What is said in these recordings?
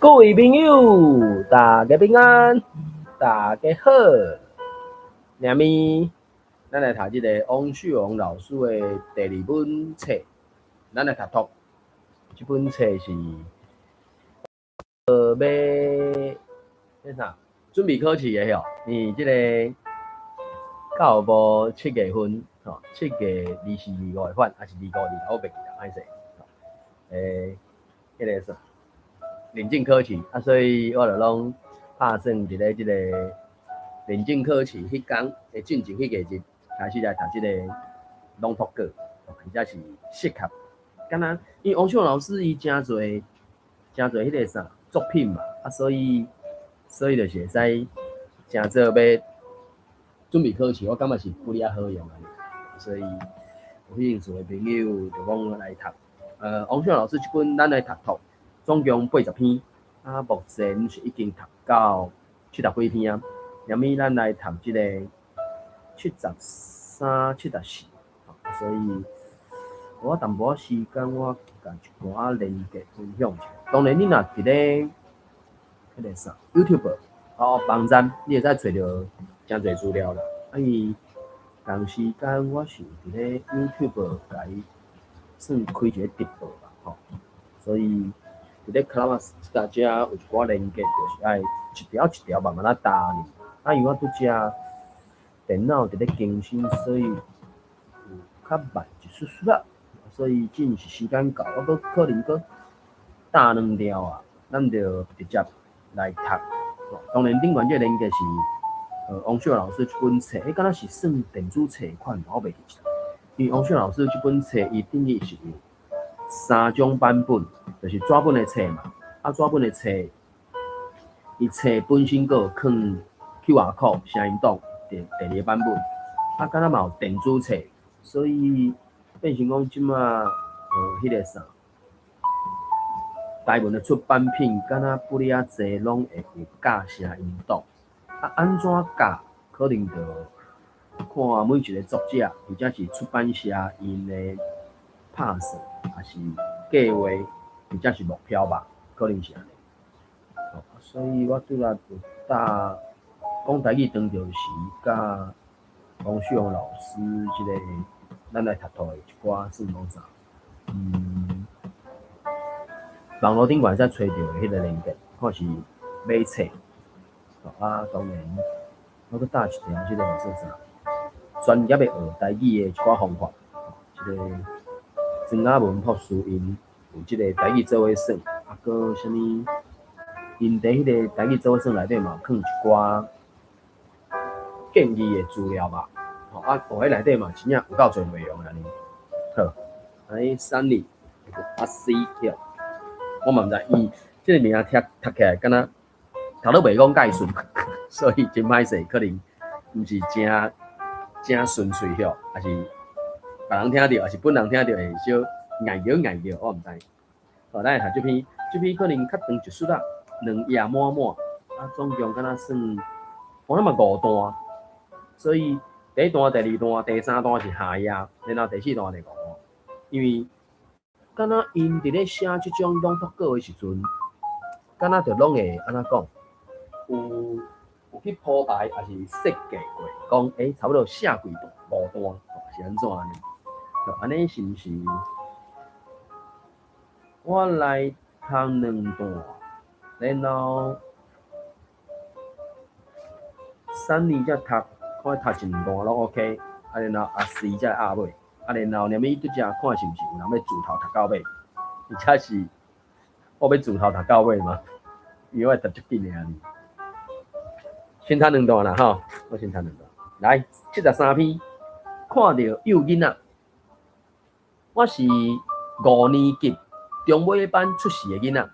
各位朋友，大家平安，大家好。下面咱来读这个王雪红老师的第二本册，咱来读读。这本册是啥？准备考试的吼。这个教育部7月份吼，7月24、25月份，还是25、26我袂记啦，歹势。迄个啥？认证考试啊，所以我就拢拍算伫咧即个认证考试迄天的进前迄个日开始来读即个朗读稿，或者是适合。敢若因为王秀老师伊诚侪迄个啥作品嘛，啊，所以就是会使诚做要准备考试，我感觉是不哩啊好用啊，所以有兴趣的朋友就讲来读。王秀老师这本咱来读读。总共80篇，啊，目前是已经读到70几篇啊。下面咱来读这个73、74，所以我淡薄时间，我甲一寡连结分享一下。当然，你若伫咧迄个啥 YouTube 网站，你会使找到诚侪资料啦。伊同时间我是伫咧 YouTube 甲伊算开一个直播吧，吼，所以。伫咧 Clubhouse 大家有一寡连接，就是爱一条一条慢慢搭呢。啊，因为我拄只电脑伫咧更新，所以有较慢一丝丝啦。所以真是时间到，我搁可能搁搭2条啊，咱就直接来读。当然，顶悬这连接是王秀老师这本册，敢若是算电子册款，我袂记起来。因为王秀老师这本册，伊等于是有3种版本。就是纸本的册嘛，啊，纸本的册，伊册本身个有放 QR code 声音档第二个版本，啊，敢若嘛有电子册，所以变成讲即马迄个啥，台湾的出版品敢若不哩啊济，拢会有教声音档，啊，安怎教？可能就看每一个作者或者是出版社因的拍算，还是计划。或者是目标吧，可能是安尼。所以我拄来有搭讲台语长调时，甲王旭红老师即个咱来读读的一寡算讲啥，网络顶管使找到的迄个连结，看是买册。啊，当然我搁搭一条即个叫做啥，专业的学台语的一寡方法，即个曾雅文博士因。有即个台语做伙算，啊，搁啥物？因伫迄个台语做伙算内底嘛，放一寡建议的资料吧。吼，啊，迄内底嘛，真正有够侪内容安尼。好，安Sunny，阿 C 叫，我嘛毋知，伊即个名读起来，敢若头都袂讲介顺，所以真歹势，可能毋是真顺遂吼，还是别人听到，还是本人听到会小。硬叫，我毋知。咱来读这篇可能较长一束啦，2页满满，啊，总共敢若算，我那么5段，所以第1段、第2段、第3段是下页，然后第4段、第5段。因为敢若因伫咧写这种朗读稿的时阵，敢若就拢会安怎讲，有去铺排，还是设计过，讲差不多写几段、5段是安怎呢？安尼是毋是？我来读2段，然后3年才读，看读一2段拢 OK， 啊，然后啊4才压尾，啊，然后连尾拄只看是毋是有人要自头读到尾，或者是我要自头读到尾嘛？因为我读足紧的安尼。先读2段啦吼，我先读2段。来，73篇，看到幼囡仔，我是5年级。中尾班出世的囡仔，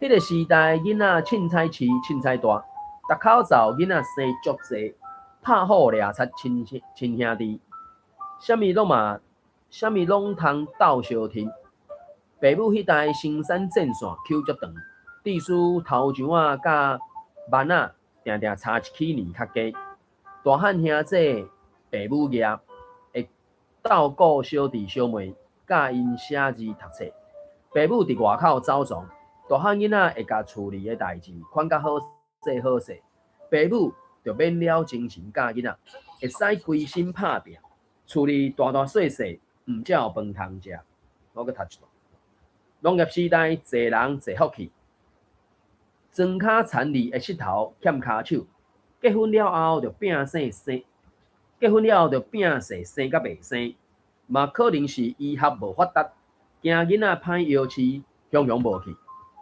迄个时代囡仔凊彩饲凊彩大，戴口罩囡仔生足济，拍虎掠贼亲兄弟，啥物拢通斗相挺。爸母迄代生产战线扣足长，弟叔头上仔甲万仔定定差1起年较低。大汉兄弟爸母业会斗顾小弟小妹，教因写字读册。爸母伫外口走藏，大汉囡仔会甲厝里的代志款甲好势好势，爸母就免了精神教囡仔，会使规身拍拼，厝里大大细细，毋才有饭通食。我阁读一段。农业时代，济人济福气，庄脚田里的膝头欠骹手，结婚了后就拼生生，结婚了后就拼势生甲袂生，嘛可能是医学无发达，惊囡仔歹摇饲，雄雄无去，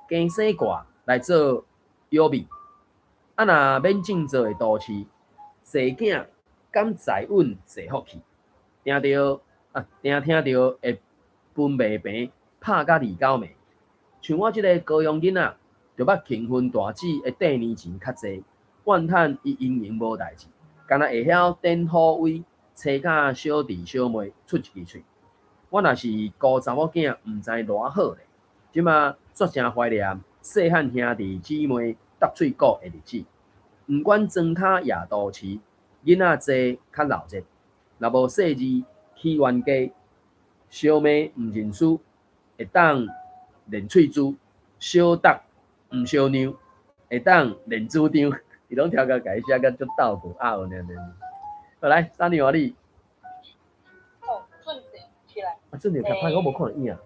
加生挂来做药味。啊，若免种做的都市，细囝敢财稳济福气，听听着会分袂平，拍甲二九暝。像我即个高雄囡仔，就捌庆婚大姊的第年钱较济，怨叹伊经营无代志，干那会晓点好位，找甲小弟小妹出一支喙。我若是孤查某囝，毋知偌好咧。即马绝诚怀念细汉兄弟姊妹搭喙鼓的日子。毋管庄脚夜都市，囡仔济较闹热。若无细字起冤家，小妹毋认输，会当练喙珠，小达毋小娘，会当练主张。伊拢调甲家写甲足斗过啊！有呢。好来，三年华你。哦，准时起来。啊，真诶，读歹，我无看到影。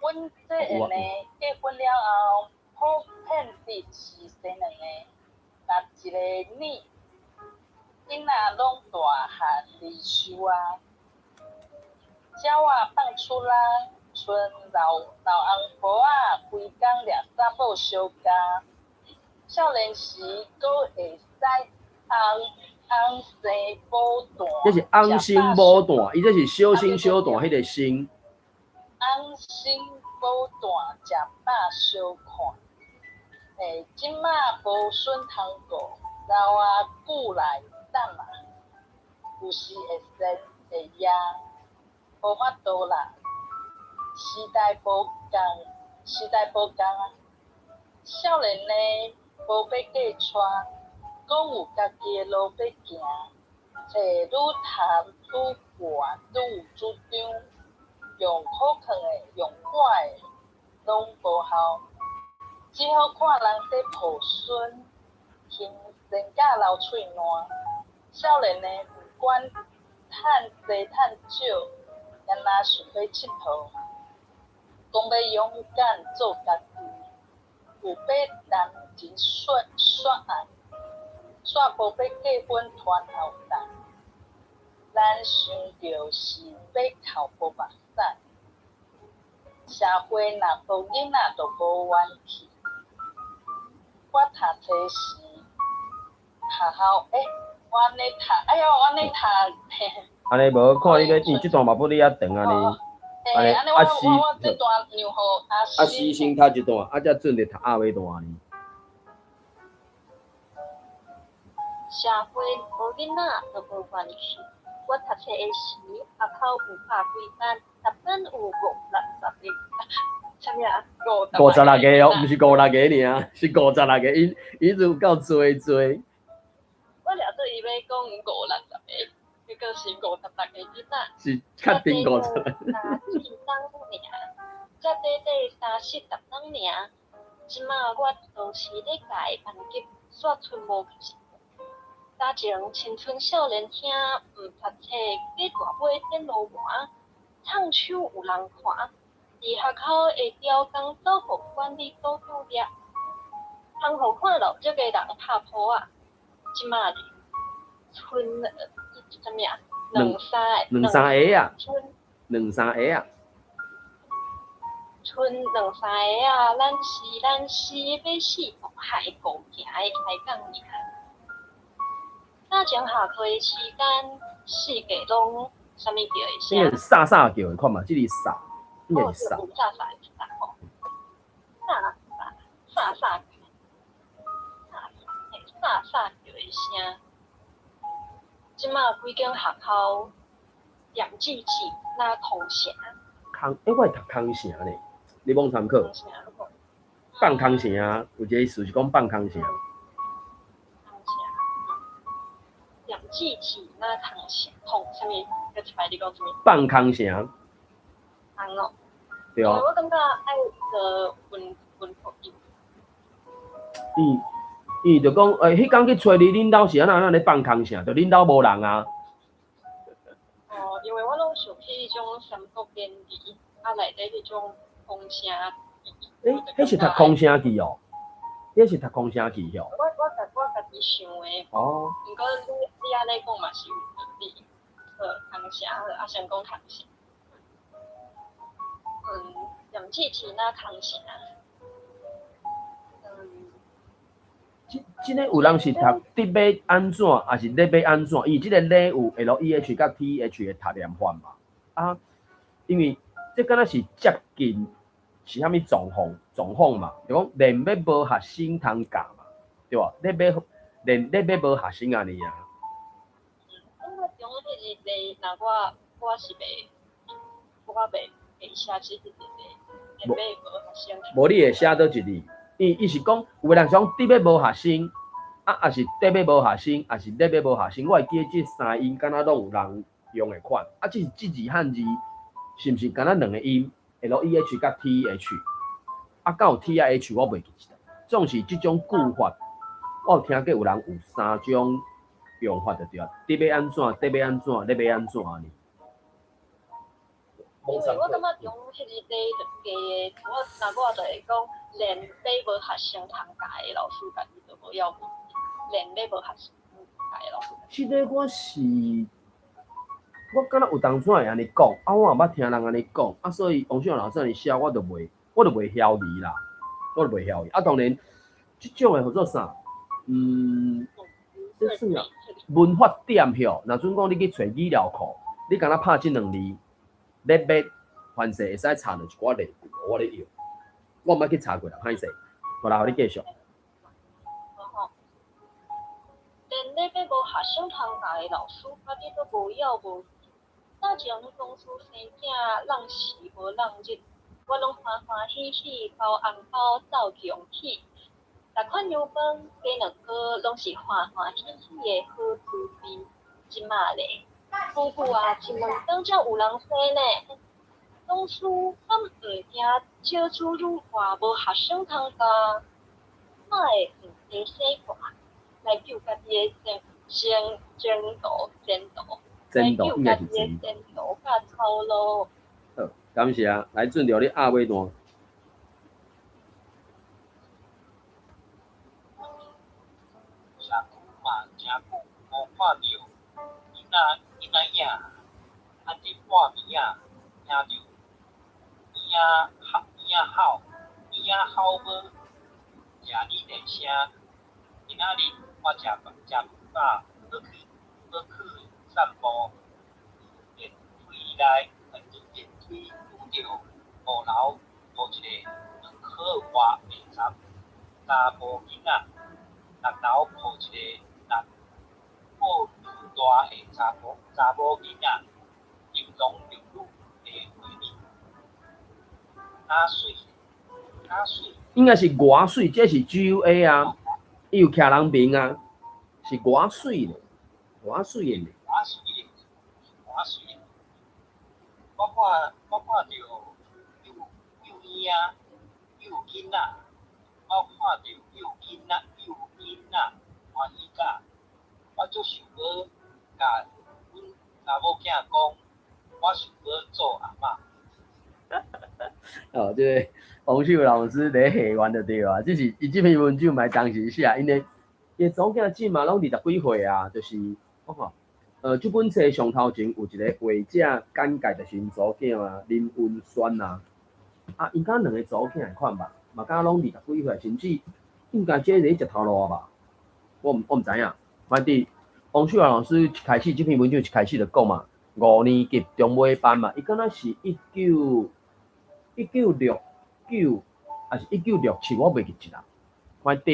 阮这下呢，结婚了后，普遍是生两个，但一个女，囡仔拢大汉离休啊，鸟仔放出来，剩老翁婆仔规工掠查某小家，少年时阁会使翁生宝蛋。这是翁生宝蛋，伊这是小生小蛋迄个生。翁生宝蛋食饱小看，即马无笋通过，老啊久来等啊，有时会生会野，无法度啦。时代无共啊，少年呢无要过穿，讲有家己的路要行，找愈谈愈悬愈有主张。用可靠的，用坏的，拢无效，只好看人在抱孙，轻生甲流喙烂。少年呢，毋管趁多趁少，也若想要佚佗，讲要勇敢做家己，有要谈钱选案，煞无要结婚传后代。咱想着是要靠无目屎，社会若无囡仔就无元气。我读册时，学校我安尼读，我安尼读。安尼无看你个，你即段嘛不你遐长安尼。安尼我这段让互阿诗先读一段，啊，才准着读后尾段呢。社会无囡仔就无元气。我读册的时，学校有拍几班，10班有50、60个。啥物啊？56个哦，毋是56个尔，是56个，伊就有够多。我了做伊要讲50、60个，迄个是56个囡仔。是确定50个。30当尔，才短30、10当尔。即马我都是咧甲伊班级煞出无去。早前青春少年兄毋读册，去大尾电路盘，唱手有人看。伫学校会调工做互管理组长掠，通互看到这个人拍鋪啊！即马剩啥物啊？两三个啊！剩两三个啊！剩两三个啊！咱是要死海狗行的开讲尔。早前下课的时间，四界拢啥物叫的声？应该是撒叫的，看嘛，即个撒，应该是撒。有撒的撒吼，撒叫的声。即马规间学校念字字那空城。我会读空城咧，你罔参考。放空城，有一个词是讲放空城。念字字那空城，空啥物？个一摆你讲啥物？放空城。空哦。对啊。我感觉爱个文福音。伊就讲，迄天去找你，恁兜是安咧放空啥？就恁兜无人啊？哦，因为我拢想起迄种三国演义，内底迄种空声机。迄是读空声机哦，迄是读空声机哦。我家己想诶。哦。毋过你安尼讲嘛是有道理。空声啊，先讲空声。念字字那空声。即个有人是读得要安怎，还是咧要安怎？伊即个咧有 LEH 甲 TH 的读念法嘛？啊，因为这敢若是接近是虾米状况嘛？就讲练要无学生通教嘛，对吧？练要无学生安尼啊。我中迄个例，若我是袂，我袂写即个例，练要无学生。无你会写倒一字？伊是讲，有个人讲得要无学生，也是得要无学生，也是咧要无学生。我会记即三音，敢若拢有人用的款。即是即字汉字，是毋是敢若两个音 ？LEH 甲 TH， 敢有 TH 我袂记一个。总是即种句法，我有听过有人有三种用法就对啊。得要安怎？得要安怎？咧要安怎安尼？因为我感觉中迄个例就假的，我就会讲，连要无学生通教的老师家己都无要问，连要无学生通教的老师。即个我敢若有当初会安尼讲，我也捌听人安尼讲，所以王秀老师安尼写，我就袂晓离啦，我就袂晓离。当然，即种的叫做啥？这算啊，文法点票。若准讲你去找语料库，你敢若拍即两字。咧要凡是会使查到一寡例句，我咧用，我毋捌去查过啦，歹势。好啦，互你继续。连咧要无学生通教的老师，家己都无要无，那将公司生囝人时无人日，我拢欢欢喜喜包红包走恭喜，逐款牛饭鸡两个拢是欢欢喜喜的好滋味。即马咧。夫妇啊，一问当才有人生呢。公司敢毋惊少子女化无学生通教，哪会毋知洗挂来救家己的前途，来救家己的前途甲操路。好，感谢，来准着你阿尾段。下久嘛，真久无看着囡仔影，伫半暝啊，听着耳吼无，食你连声。今仔日我食饱，要去散步，电梯内电梯遇着5楼无一个2块外的查甫囡仔，6楼抱一个抱大个查某囡仔，形容流露的美丽，假水，应该是外水，这是 GUA 啊，伊有徛人面啊，是外水咧，外水的咧。我看着幼婴幼囡仔，我看着幼囡仔欢喜甲，我足想要甲阮查某囝讲，我想要做阿嬷。哦，这个王秀老师咧下完就对啊，只是伊这篇文章嘛当时写，因为伊查某囝即嘛拢20几岁啊，就是我看，这本册上头前有一个画者简介，就是因查某囝啊，林文轩啊，因敢两个查某囝的款吧，嘛敢拢20几岁，甚至应该这是食头路吧，我毋知影。反正王秀老师一开始这篇文章一开始就讲嘛，5年级中尾班嘛，伊敢若是1969还是1967，我袂记一啦。反正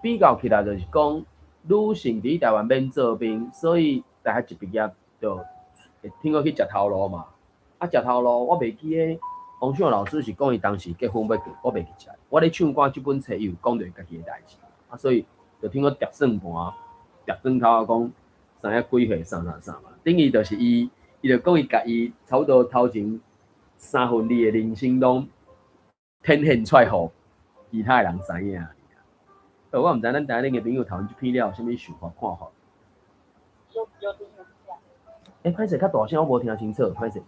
比较起来就是讲，女性伫台湾免做兵，所以大学一毕业就听讲去食头路嘛。食头路，我袂记诶。王秀老师是讲伊当时结婚要过，我袂记起来。我咧唱歌这本册伊有讲到家己诶代志，所以就听讲叠算盘，叠算头讲知影几岁啥嘛。等于就是伊就讲伊家己差不多头前2分2的人生拢天现出来，互其他人知影。我毋知咱台顶个朋友头这片了有啥物想法看法？有点有这样。歹势较大声，我无听清楚，歹势。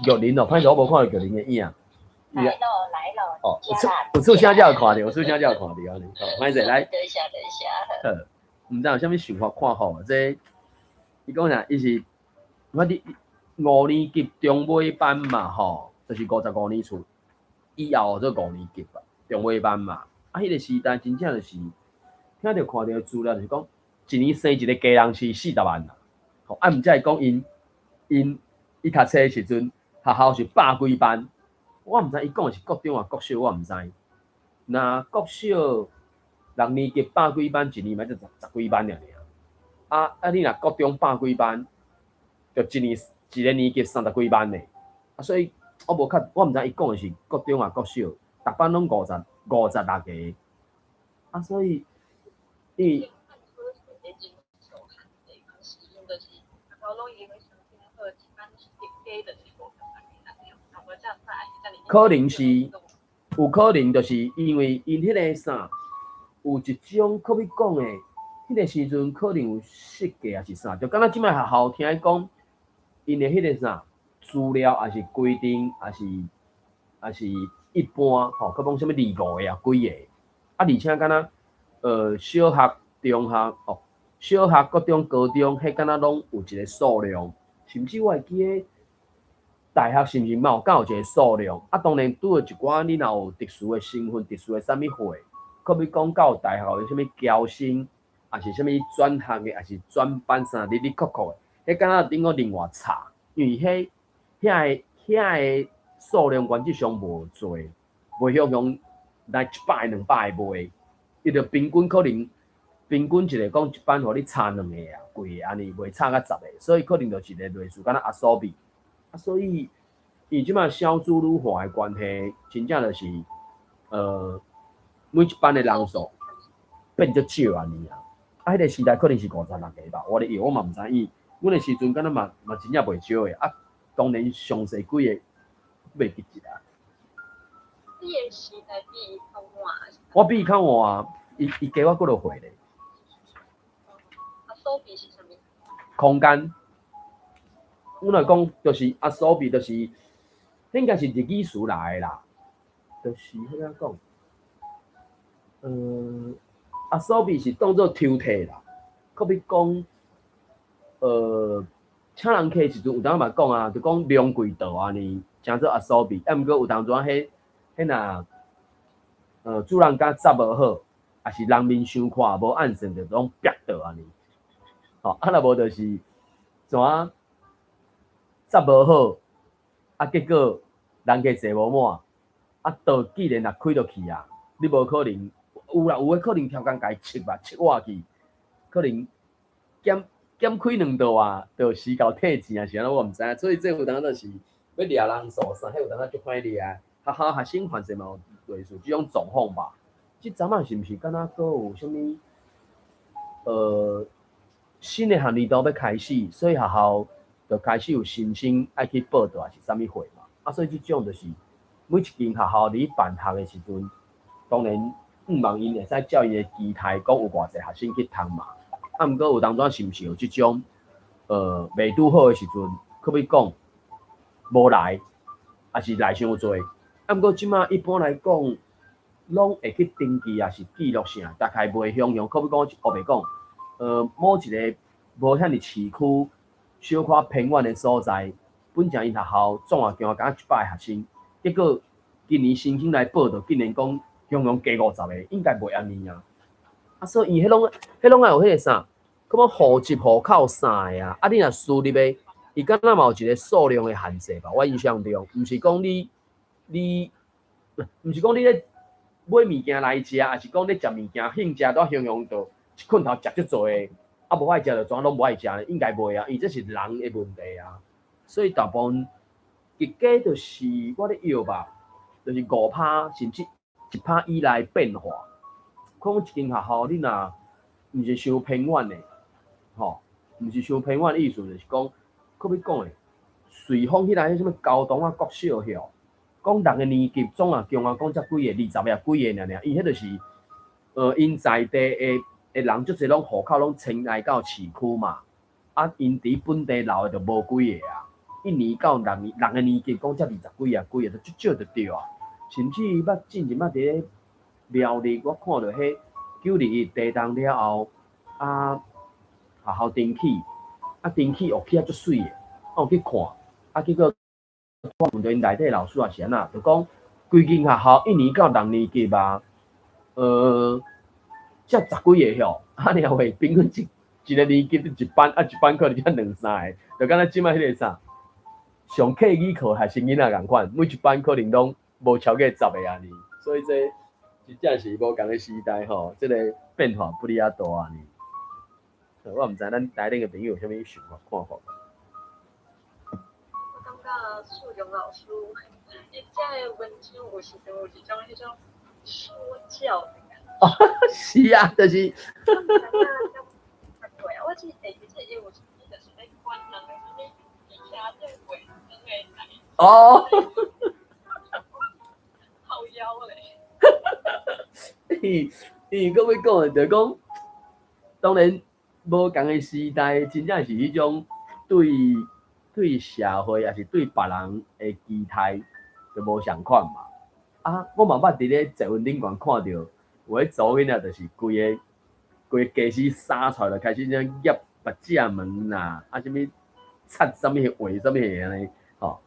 玉林哦，歹势我无看到玉林个影。来咯，哦，有出声才有看到，有出声才有看到。歹势来。等一下。毋知有啥物想法看法？这伊讲啥？伊是我伫5年级中尾班嘛，吼，就是55年出，以后做5年级吧，中尾班嘛。啊，迄个时代真正就是听着看到资料，就是讲一年生一个家人是40万啦。吼，啊，毋才会讲伊读册的时阵，学校是100几班。我毋知伊讲的是国中啊国小，我毋知。那国小6年级100几班，一年嘛就10几班尔。你若国中100几班，就一个年级30几班呢。所以我毋知伊讲的是国中啊国小，逐班拢56个。所以伊。可能是有可能，就是因为因迄个啥，有一种可比讲的，迄个时阵可能有设计还是啥，就敢若即摆学校听伊讲，因的迄个啥资料还是规定，还是一般吼，佮讲啥物2、5个啊几个，而且敢若小学、中学哦，小学、国中、高中，迄敢若拢有一个数量，甚至我会记得。大学是毋是嘛有有一个数量？当然拄着一寡你若有特殊的身份、特殊的啥物会，可比讲到大学有啥物交生，还是啥物转学的，还是转班啥哩哩扣扣的，迄敢若顶个另外差，因为遐个数量原则上无侪，袂像来100、200个卖，伊着平均可能平均一个讲一班互你差2个啊，几个安尼，袂差到10个，所以可能就是一个类似敢若阿苏比。所以，伊即摆小资女化的关系，真正就是，每一班的人数变足少安尼啊。迄个时代可能是56个吧，我嘛毋知影。阮的时阵敢若嘛真正袂少的。当然详细几个袂记一啊。你的时代比伊较晚。我比伊较晚，伊加我几落岁咧。苏比是啥物？空间。阮来讲，就是苏比，就是应该是日语词来的啦，就是迄个讲，苏比是当做抽屉啦，可比讲，请人客时阵有当嘛讲啊，就讲量柜道安尼，称做苏比。毋过有当阵迄若主人甲执无好，也是人面相看无按算，就拢逼倒安尼。若无就是怎啊？执无好，结果人客坐无满，道既然若开落去啊，你无可能有啦，有诶可能超工甲伊切活去，可能减开2道啊，就死到退钱啊，是安怎我毋知影。所以这有当就是要掠人数啥，迄有当足歹掠。学生反正嘛有类似即种状况吧。即阵仔是毋是敢若阁有啥物新诶学年度要开始，所以学校。就开始有新生爱去报道，还是啥物会嘛？所以即种就是每一间学校伫办学的时阵，当然毋望因会使照伊的期待，讲有偌济学生去读嘛。毋过有当阵是毋是有即种未拄好的时阵，可比讲无来，还是来伤济。毋过即马一般来讲，拢会去登记，也是记录啥，大概袂响用。可比讲后面讲，某一个无遐尼市区。小可偏远的所在，本正因学校总共敢100个学生，结果今年申请来报道，竟然讲向加50个，应该袂安尼啊。所以伊迄拢爱有迄个啥，咁么户籍户口啥个啊？你若输入的，伊敢若嘛有一个数量的限制吧？我印象中，毋是讲你咧买物件来食，还是讲咧食物件兴食都向到一困头食足侪。无爱食就全拢无爱食咧，应该袂啊，因为这是人的问题啊。所以大部分一家就是我咧摇吧，就是5%甚至1%以内变化。可能一间学校你若毋是伤偏远的，毋是伤偏远的意思就是讲，可比讲的，随风迄内迄什物高档啊国小吼，讲人个年级总啊共啊讲才几个20个几个尔，伊迄就是因在地的人足侪拢户口拢迁来到市区嘛，啊因伫本地留的就无几个啊，一年到人个年级讲才20几个，就足少就对啊，甚至捌进前捌伫咧苗栗，我看到迄921地动了后，啊学校登记，啊登记学起啊足水的，我去看，啊结果我问到因内底老师也是安那，就讲规间学校一年到6年级吧，才10几个吼，啊尔话平均一个年级就一班，啊一班可能才2、3个，就敢若即摆迄个啥，上课语课还是囡仔共款，每一班可能拢无超过10个安尼，所以这真正是无共个时代吼，这个变化不哩啊大安尼。我毋知咱内顶个朋友有啥物想法看法。我感觉数学老师，伊遮个文章有时阵有一种迄种说教的感觉。是啊，就是。我记得第一次有就是在管人什么地下政委那个台。哦。好妖嘞。伊搁要讲的，就讲，当然无共个时代，真正是迄种对社会也是对别人的期待就无相款嘛。啊，我嘛捌伫咧节目顶悬看到，有迄组囡仔就是规个家私撒出来，就开始像掖目镜门啦，啊什物插什物画什物安尼，吼，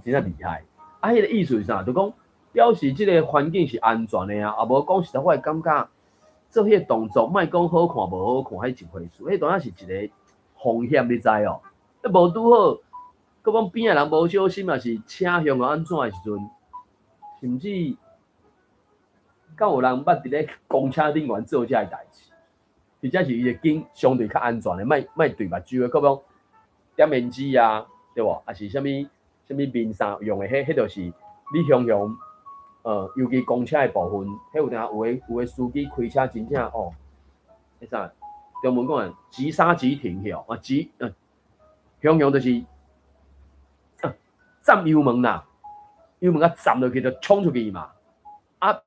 真正厉害。啊，迄个意思是啥？就讲表示即个环境是安全的啊，啊无讲实在，我会感觉做迄个动作，莫讲好看无好看，迄一回事。迄当然是一个风险，你知哦？啊无拄好，佮讲边仔人无小心，也是车向安怎的时阵，甚至敢有人捌伫咧公车顶悬做遮个代志，或者是伊会经相对较安全的，莫对目睭的，佮讲点面纸啊，对无？啊是啥物面纱用的，迄就是你向。尤其公车的部分，迄有的司机开车真正哦，迄啥？中文讲急刹急停吼，向就是站油门啦，油门站落去就冲出去嘛，啊，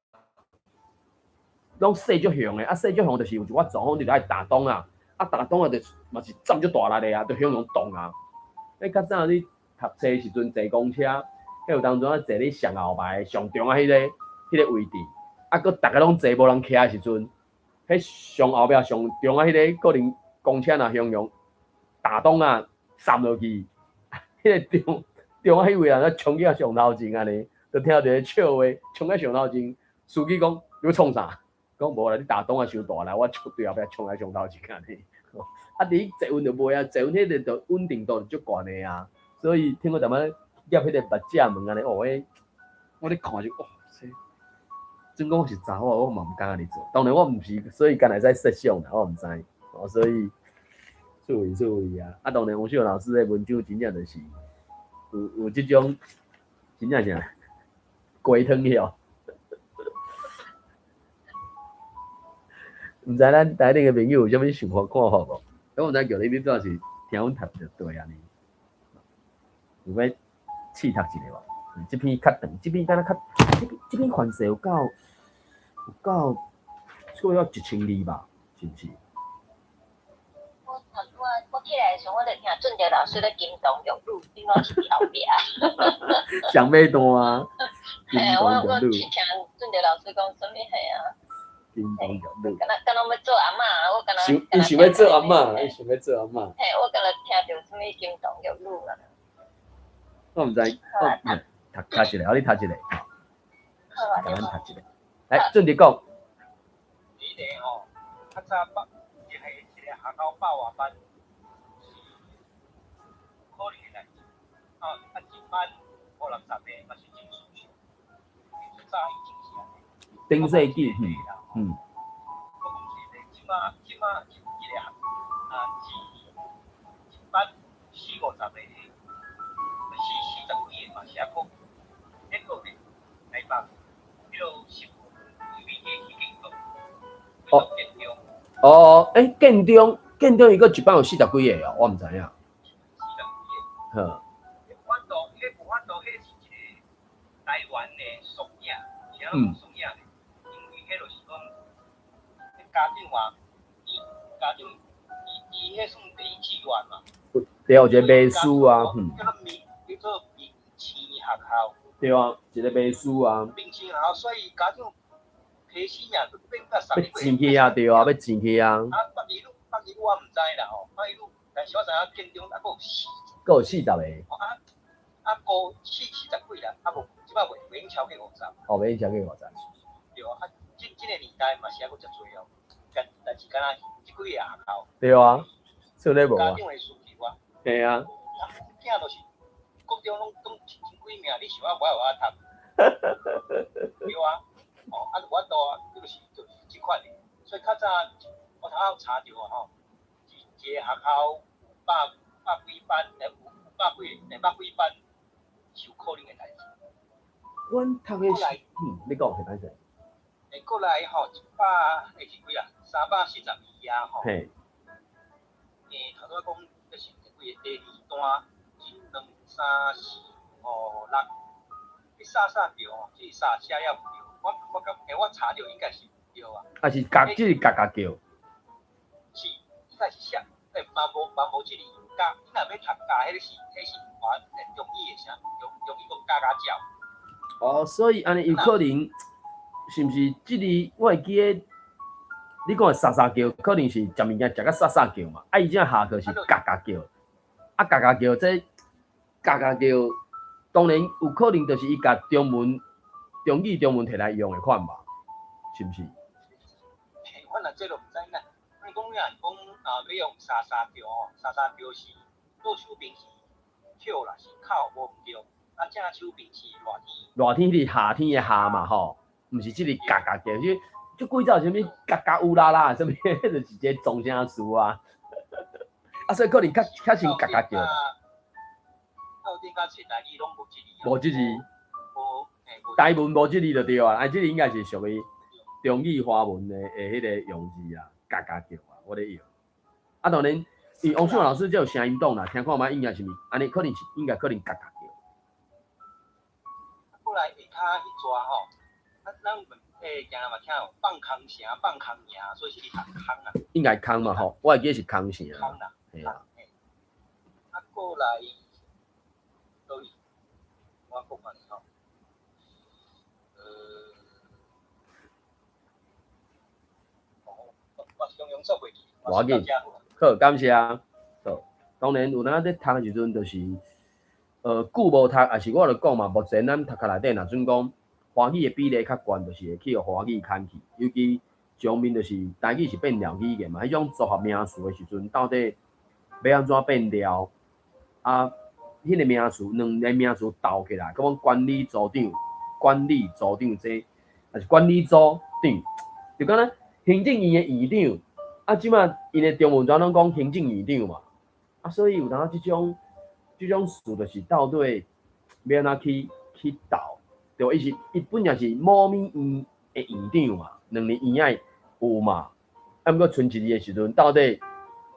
拢细足向的，啊细足向就是有一寡状况，你就爱打档啊，啊打档啊就嘛是站足大力的啊，就向动啊。较早你读册时阵坐公车。迄有当中啊，坐咧上后排上中啊，迄个位置，啊，佮大家拢坐无人徛的时阵，迄上后壁上中啊，迄个可能公车若向打档啊，站落去，迄个中啊，迄位人咧冲去啊上头前安尼，就听到一个笑话，冲去上头前，司机讲你要创啥？讲无啦，你打档啊伤大啦，我对后壁冲来上头前安尼。啊，你坐稳就袂啊，坐稳迄个就稳定度就足悬的啊，所以听过淡仔。夹迄个目镜门安尼，我咧看就真讲是查某，我嘛毋敢安尼做。当然我毋是，所以敢会使设想啦，我毋知。所以注意啊！啊，当然王秀老师的文章真正就是有即种真正是鸡汤了。毋知咱台顶个朋友有啥物想法看法无？我毋知叫你主要是听阮读就对安尼，有要。试读一下无？这篇较长，这篇敢若较，这篇范式有够错要1000字吧？是毋是？我起来的时候，我就听俊杰老师咧金童玉女，顶我是后壁。上尾段啊，金我童玉女。听俊杰老师讲什么嘿啊？金童玉女。敢若要做阿嬷，我敢若。伊想要做阿嬷，伊想要做阿嬷。嘿，我敢若听到什么金童玉女啦。我毋知，读一下，你读一下，甲咱读一下。来，俊杰讲。第一个吼，较早一个学校报外班，可能的代志。一班50-60个，嘛是真舒适。最早以前是安尼。顶世纪，我讲是即马一个一班40-50个。40几个嘛是还可以，迄个咧台北，迄个是因为去建中，建中。建中伊个一班有40几个哦，我毋知影。40几个。影送影咧，因为迄就是讲，迄家长啊，家长伊迄算第一志愿嘛。对，有一个秘书啊，叫做明星学校。对啊，一个秘书啊。明星学校，所以家长开始呀，都变甲3要钱去啊，对啊，要钱去啊。北一路我毋知啦吼，北一路，但是我知影建中还佫有佫有40个。高40几啦，无即摆袂用超过50。哦，袂用超过50。对啊，即个年代嘛是还佫足侪哦，但是敢若即几个学校。对啊，说咧无啊。家长的需求啊。嘿啊。囝就是国中拢千几名，你想我有读。对啊，我都就是即款的，所以较早我头仔有查着吼，一个学校百几班，百几班是有可能的代志。阮读的是，你讲是哪些？过来吼100是几啊？342啊吼。嘿。头拄仔讲这是几个第二段1、2、3、4、5、6，你扫着哦，这扫写也毋对。我查着应该是对啊。啊是格，即是格叫。是，应该是写，嘛无即个加，你若要读加，迄是中医的啥，中医讲加叫。哦，所以安尼有可能是毋是即个？我会记得你讲的沙叫，可能是食物件食甲沙叫嘛。啊，伊这下课是格叫，啊格叫这格叫，当然有可能就是伊甲中语中文摕来用的款吧，是毋是？我若这都毋知影。你讲要用沙叫哦，沙叫是左手边是口啦，是口无毋对，啊正手边是热天。热天是夏天的夏嘛吼，毋是即个格叫，就几早啥物格乌拉拉，啥物迄就是一个撞声词啊。啊，所以可能较像格叫。到底甲册台语拢无即字。无即字。台文无即字就对啊，啊，即个应该是属于中语华文的迄个用字啊，格叫啊，我咧用。啊，当然，伊王秀老师这有声音档啦，听看觅应该是毋？安尼可能是应该可能格叫。后来下骹迄抓吼，咱今嘛听有放空声、放空名，所以是空啊。应该空嘛吼，我会记是空声。空啦，系啊。啊，过来，都我讲看吼。我紧，好，感谢啊。好，当然有咱咧读的时阵，就是久无读，也是我著讲嘛。目前咱读课内底，若准讲华语的比例较悬，就是会去互华语牵去。尤其上面就是台语是变调语言嘛，迄种组合名词的时阵，到底要安怎变调？啊，迄个名词两个名词斗起来，讲管理组长这，还是管理组长，就敢若行政院的院长。啊，即马因的中文全拢讲行政院长嘛，啊，所以有当即种事，就是到底要安怎去斗，对，伊本来是某咪院的院长嘛，两年院仔有嘛，啊，毋过剩一字的时阵，到底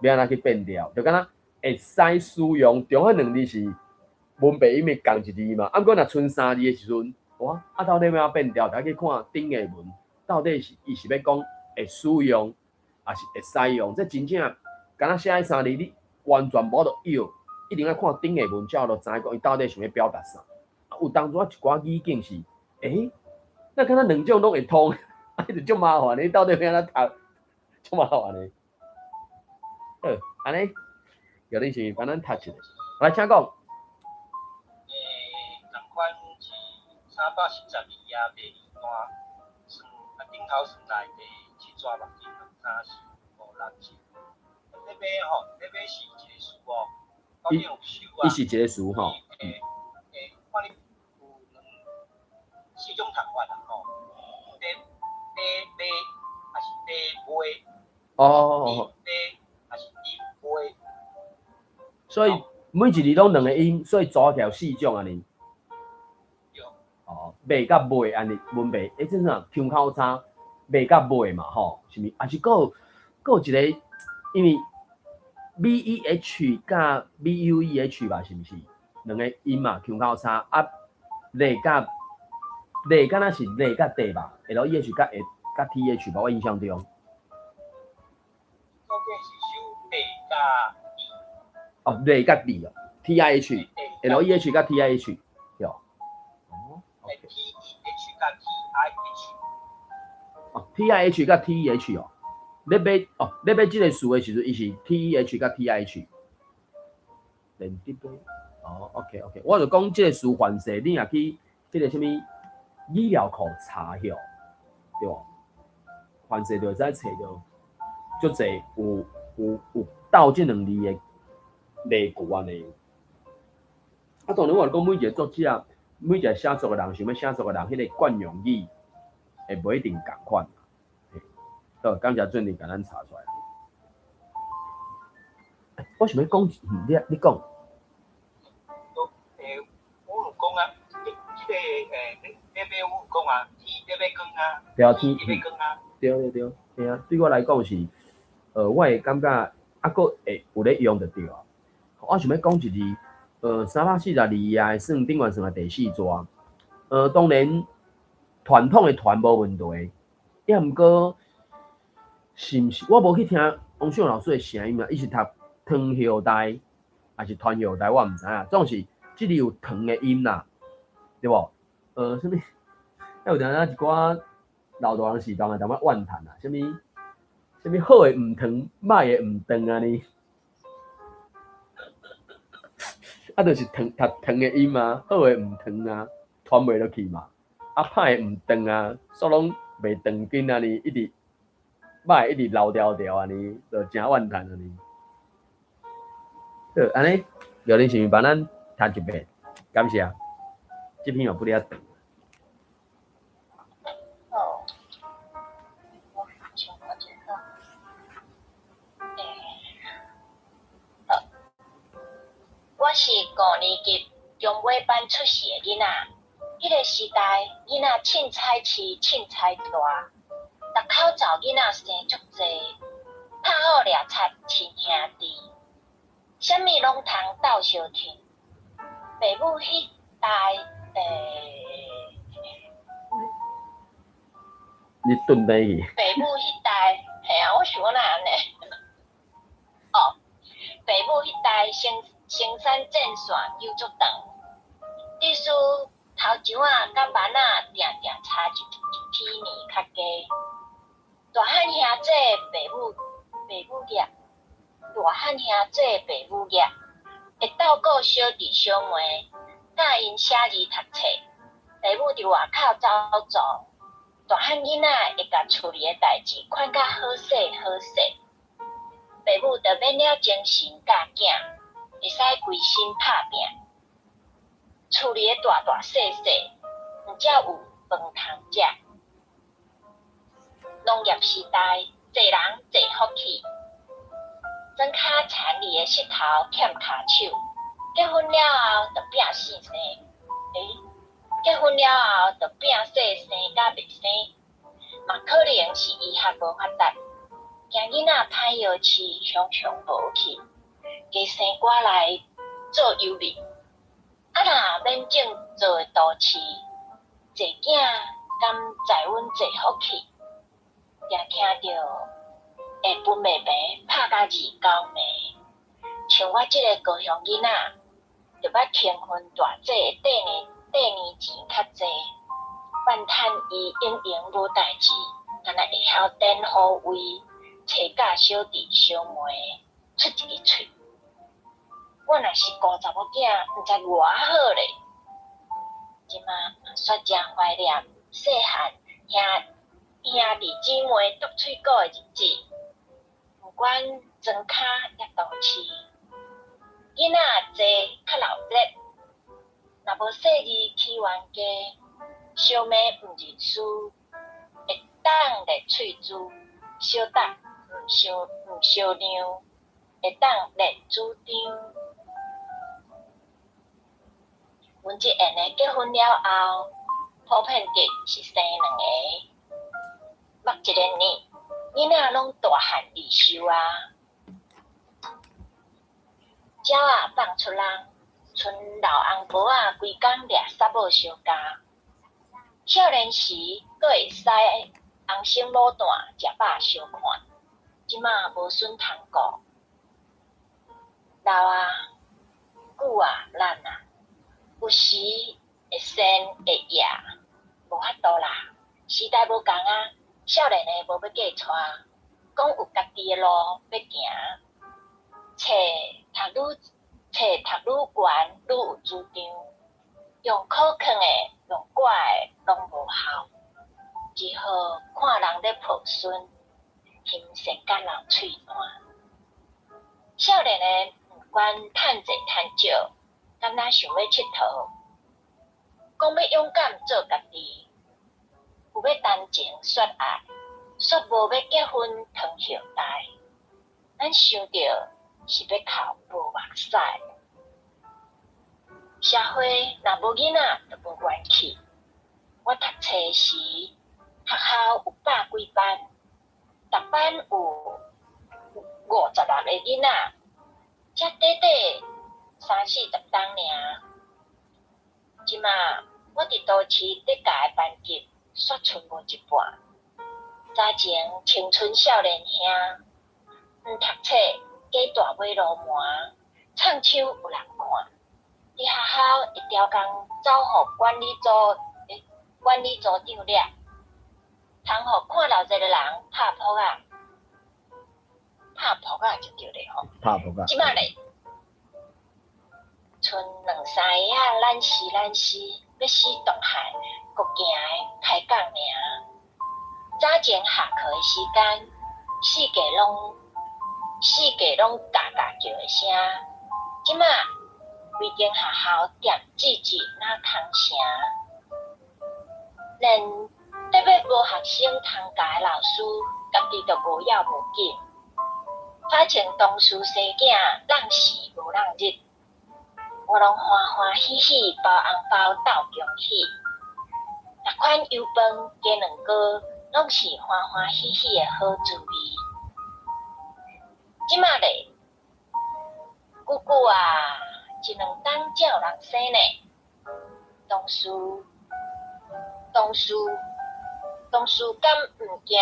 要安怎去变调？就敢若会使使用中汉两字是文白音的共一字嘛，啊，毋过若剩3字的时阵，哇，啊，到底要安怎变调？大家去看顶下文，到底是伊是要讲会使用？也是会使用，这真正敢若写迄3字，你完全无得要，一定要看顶下文，才有知讲伊到底想要表达啥。啊，有当初一寡语境是，那敢若两种拢会通，啊，就足麻烦的，你到底要安怎读？足麻烦的。好，安尼，有恁是帮咱读一下，来请讲。同款是312啊，第2段，顶头算来第7抓目镜。3、4、5、6、7，那边吼，那边是一个树哦，后面有树啊。伊是一个树吼。看你有4种读法啦吼，第买还是第买？哦。第还是第买？所以每一字拢2个音，所以组起来有4种安尼。对。哦，买甲买安尼文白，这啥腔口差？卖甲卖嘛吼，是咪？还是佫有一个，因为 VEH 甲 VUEH 吧，是毋是？2个音嘛，腔口差啊，卖甲类敢若是类甲地吧 ，LEH 甲 TH 吧，我印象中。中间是修地甲哦，类甲地哦 ，TIH，LEH 甲 TIH，对哦。哦 TEH 甲 TIH。哦 ，TIH 甲 TEH 哦，你买即个数的时阵，伊是 TEH 甲 TIH。连滴杯。哦，OK，我就讲即个数换色，你若去迄个什物医疗库查迄，对无？换色就会使找到足侪有斗即两字的例句安尼。啊，当然我就讲每一个作者、每一个写作的人想要写作的人，迄个惯用语会无一定共款。好，感谢准你甲咱查出来。我想要讲，你讲。我有讲啊，即个你买我有讲啊，天你要讲啊，对啊，天你要讲啊，对，嘿啊，对我来讲是，我会感觉啊，佫会有咧用着对啊。我想要讲一字，342啊，算顶悬算啊第4抓。当然传统的传无问题，也毋过是毋是？我无去听王秀老师的声音啊，伊是读唐校台还是传校台，我毋知影。总是即里有唐的音啦，对无？什么？还有当一寡老大人时代啊，淡薄怨叹啊，什么好的毋糖，歹的毋长啊呢？啊，就是读糖的音嘛，好的毋糖啊，传袂落去嘛。啊，歹的毋长啊，煞拢袂长紧啊呢，一直歹一直流条条啊呢，就真怨叹啊呢。好，安尼，有恁是毋帮咱读一遍？感谢。这篇也不哩长。哦，像我这个，好，我是5年级中尾班出世的囡仔。迄个时代，囡仔凊彩饲凊彩大，逐口罩囡仔生足济，拍好掠插亲兄弟，啥物拢通斗相挺。爸母迄代，你顿底去。爸母迄代，嘿啊，我想哪安尼？哦，爸母迄代生产线线又足长，历史头上啊甲蛮啊定定差一批年较加。大汉兄姐爸母业，大汉兄姐爸母业，会斗顾小弟小妹，教因写字读册。爸母伫外口走走。大汉囡仔会甲厝里的代志看甲好势好势，爸母着免了精神教囝，会使规身拍拼。厝里的大大细细，毋则有饭通食。农业时代，侪人侪福气，庄脚田里的石头欠骹手，结婚了后着拼死生。结婚了后，着拼死生甲袂生，嘛可能是医学无发达，惊囡仔歹药饲，常常无去，加生寡来做游民。啊若免种做都市，济囝甘载阮济福气，定听着会分袂平，拍甲29暝。像我即个高雄囡仔，着捌轻婚大姐的第二年钱较济，万叹伊永无代志，敢若会晓等好位，找嫁小弟小妹出一个喙。我若是顾查某囝，毋知偌好咧。即马煞真怀念细汉兄弟姊妹独喙鼓的日子，毋管庄脚抑都市，囡仔济较闹热。若无细字起源家，小妹毋认输，会当咧喙珠，小答毋烧娘，会当咧主张。阮即下呢结婚了后，普遍计是生2个，目一个呢，囡仔拢大汉离休啊，鸟仔放出笼。剩老翁婆仔规工掠沙某相共，少年时，佫会使红心牡蛋食饱相看，即马无孙通顾。老啊，久啊，烂啊，有时会生会野，无法度啦。时代无共啊，少年的无要嫁娶，讲有家己的路要行，册读愈悬，愈有主张。用可劝的，用怪的，拢无效。只好看人咧抱孙，形成甲人喙烂。少年的毋管趁济趁少，敢若想要佚佗，讲要勇敢做家己，有要谈情说爱，煞无要结婚传后代。咱想着是要靠无目屎。社会若无囡仔，就无元气。我读册时，学校有100几班，逐班有56个囡仔，才短30-40档尔。即马我伫都市伫教的班级，煞剩无一半。早前青春少年兄，毋读册，加大尾路麻，唱唱有人看。伫学校一条工走互管理组长掠，通互看到一个人拍扑啊就对咧吼。拍扑啊！即马咧，剩2-3个仔懒死，要死东海，国行的开讲尔。早前下课的时间，四界拢嘎嘎叫的声，即马规间学校点吱那空声，连特别无学生通教的老师，家己都无要无紧，反正同事生囝，人时无人日，我拢欢欢喜喜包红包斗恭喜，逐款油饭加两个，拢是欢欢喜喜的好滋味。即马咧，久啊！1-2档才有人生呢。同事敢毋惊？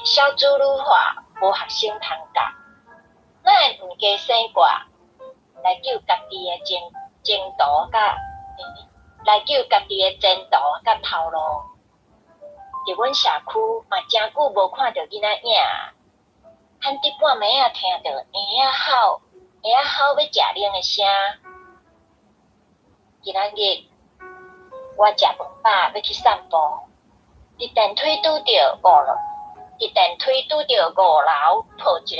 小资女化，无学生通教，咱会毋加生挂，来救家己的前途甲头路。伫阮社区嘛，真久无看到囡仔影，喊伫半暝啊，听到婴仔吼要食零的声。今仔日我食饭饱要去散步，伫电梯拄着5楼，抱一个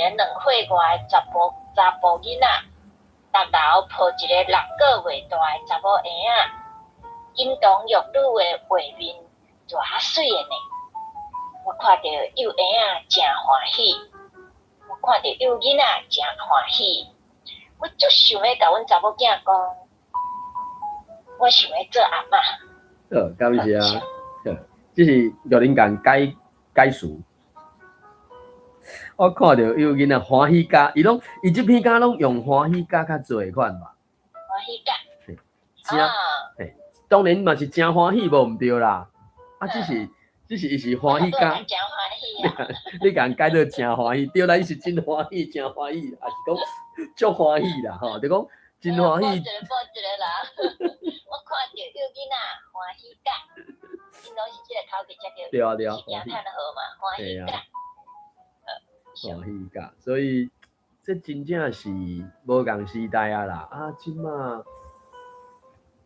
2岁外的查甫囡仔，6楼抱一个6个月大的查某婴仔，金童玉女的画面，偌水的呢！我看到幼婴仔真欢喜，我看到幼囡仔真欢喜。我足想要甲阮查某囝讲，我想要做阿嬷。感谢啊！这是玉林间解述。我看到有囡仔欢喜甲，伊这篇甲拢用欢喜甲较侪款吧？欢喜甲。真，当然嘛是真欢喜，无毋对啦。只是伊是欢喜甲。真欢喜啊！你甲人解到真欢喜，对啦，伊是真欢喜，真欢喜，还是讲足欢喜啦？吼，就讲真欢喜。报一个啦！我看到有囡仔欢喜甲，因拢是这个头家才叫。对啊，是惊叹好嘛，欢喜甲。欢喜甲，所以这真正是无共时代啊啦！即马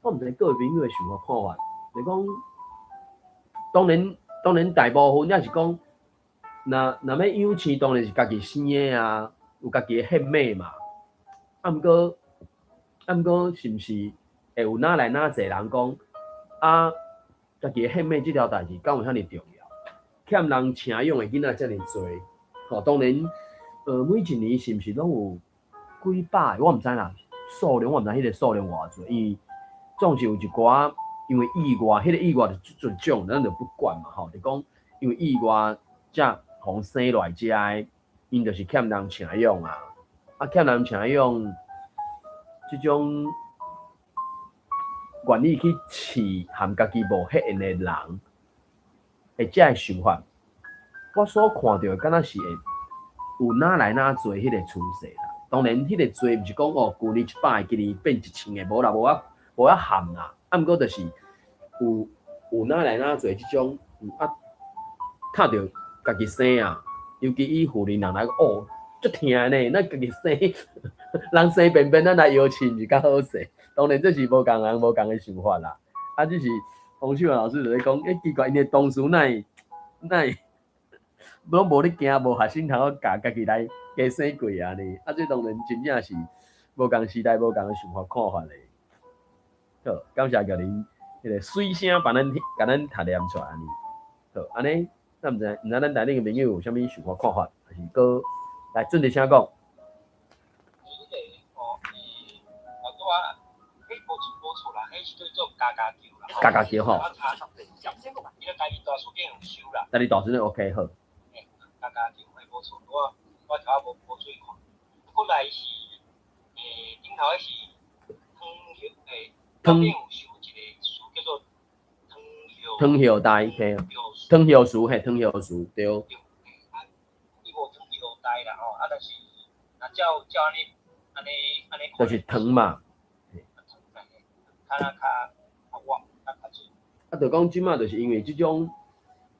我毋知各位朋友的想法看法，就讲当然大部分也是讲，若要养生，当然是家己生的啊，有家己的血脉嘛。毋过是毋是会有哪来哪济人讲家己的血脉这条代志，敢有遐尼重要？欠人请养的囡仔遮尼侪。当然，每一年是毋是拢有几百个？我毋知啦，数量我毋知迄个数量偌侪，因为总是有一寡，因为意外，迄个意外就种，咱就不管嘛，就讲因为意外才互生落来遮的，因就是欠人请养啊，欠人请养，即种愿意去饲含家己无血缘的人，会遮个想法，我所看到的敢若是会有哪来哪做迄个趋势啦。当然，迄个做毋是讲哦，旧年100个，今年变1000个，无啦，无啊含啦。啊，毋过就是有哪来哪做即种踢着家己生啊，尤其以妇人人来讲，哦，足疼呢，咱家己生，人生便便咱来摇亲是较好势。当然这是无共人无共的想法啦。啊，只是洪秀老师就咧讲，奇怪，因的同事哪会拢无咧惊，无学生通好教家己来加生过安尼。啊，这当然真正是无共时代、无共的想法看法咧。好，感谢甲恁迄个水声帮咱甲咱读念出来安尼。好，安尼，咱毋知咱内顶嘅朋友有啥物想法看法，还是搁来准题请讲。无错啦，迄是叫做家家酒啦。家家酒吼。伊个家己大厝间有收啦。家己大厝间 OK 好。家家酒迄无错，我头仔无注意看。过来是顶头迄是汤有收一个书叫做汤hiệu台嘿，汤hiệu书嘿，汤hiệu书对。伊无汤hiệu台啦吼，但是若照安尼。就是汤嘛。就讲即马就是因为即种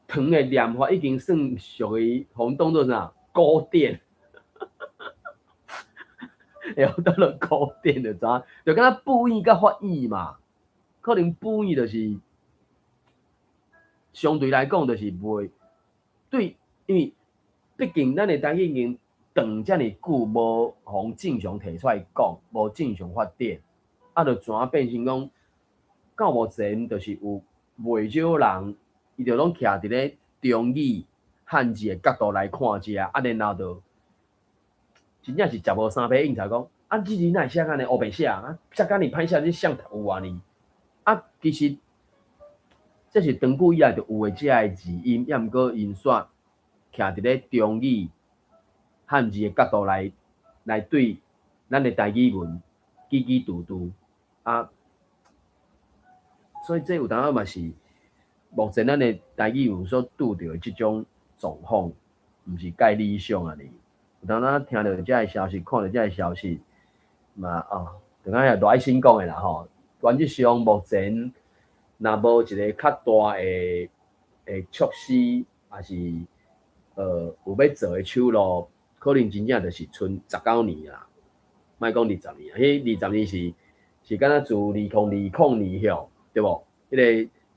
糖的念法已经算属于互当做啥古典，然后到了古典就知，就敢若布衣甲法语嘛，可能布衣就是相对来讲就是袂对，因为毕竟咱的台语已经长遮尔久无互正常提出来讲，无正常发展，啊，就全变成讲到目前就是有。袂少人，伊就拢徛伫咧中语汉字的角度来看遮，啊，然后就真正是食无三杯应才讲，啊，即字哪会写安尼黑白写啊？写甲尼歹写，你像读有啊呢？啊，其实这是长久以来就有诶，遮个字音，也毋过因煞徛伫咧中语汉字的角度来对咱的台语文几拄拄啊。所以这有当仔嘛是目前咱的台语文所拄着的即种状况，毋是介理想啊哩。有当仔听到遮个消息，看到遮个消息，嘛就讲也赖先讲的啦吼。原则上目前若无一个较大的措施，还是有要做的手路，可能真正就是剩19年啦，莫讲20年啊。迄20年是敢若自2020年后。对无？迄个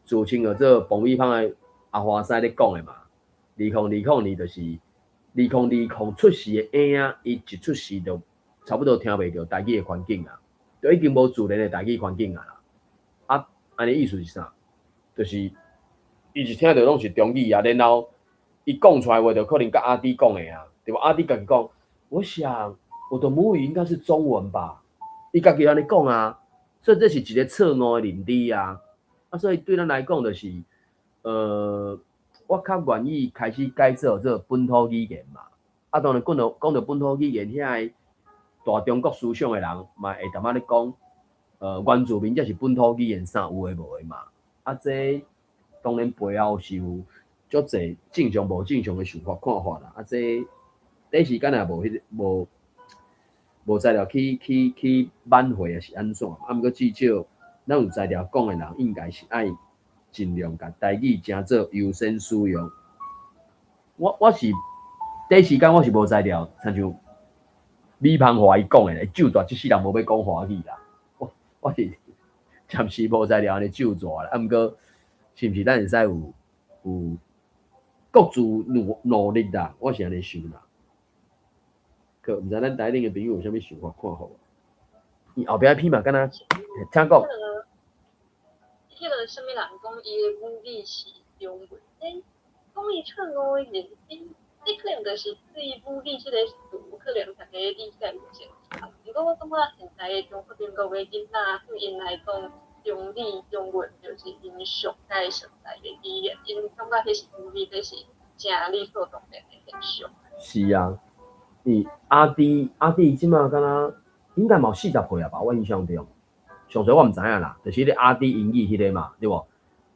自称叫做彭美芳的阿花师咧讲的嘛。2020年就是2020出世的婴仔，伊一出世就差不多听袂到台语的环境啊，就已经无自然的台语环境啊啦。啊，安尼意思是啥？就是伊是听到拢是中语啊，然后伊讲出来话就可能甲阿弟讲的啊，对无？阿弟家己讲，我想我的母语应该是中文吧？伊家己安尼讲啊。所以这是一个错误的认知啊！所以对咱来讲就是，我较愿意开始改做这本土语言嘛。啊，当然讲到本土语言，遐个大中国思想的人嘛会淡仔咧讲，原住民才是本土语言啥有诶无诶嘛。啊，这当然背后是有足侪正常无正常的想法看法啦。啊，这时间也无材料去挽回，也是安怎？啊，毋过至少咱有材料讲的人，应该是爱尽量甲台语诚做优先使用。我是第一时间我是无材料，亲像李芳华伊讲的咧，就绝即世人无要讲华语啦。我是暂时无材料安尼就绝啦。啊，毋过是毋是咱会使有各自努力啦？我是安尼想啦。可毋知咱台顶嘅朋友有啥物想法看法？伊后壁迄篇嘛，敢若请讲。迄个什么人讲伊的母语是中文？讲伊错误的认知，这可能就是对母语这个词，可能大家理解有正差。不过我感觉现在的中国的囡仔，对因来讲，中文就是因上界上代的语言，因感觉迄是母语，这是真理所当然的现象。是啊。阿弟即马敢若应该嘛40岁啊吧，我印象中上侪我毋知影啦，就是迄个阿弟英语迄个嘛，对无？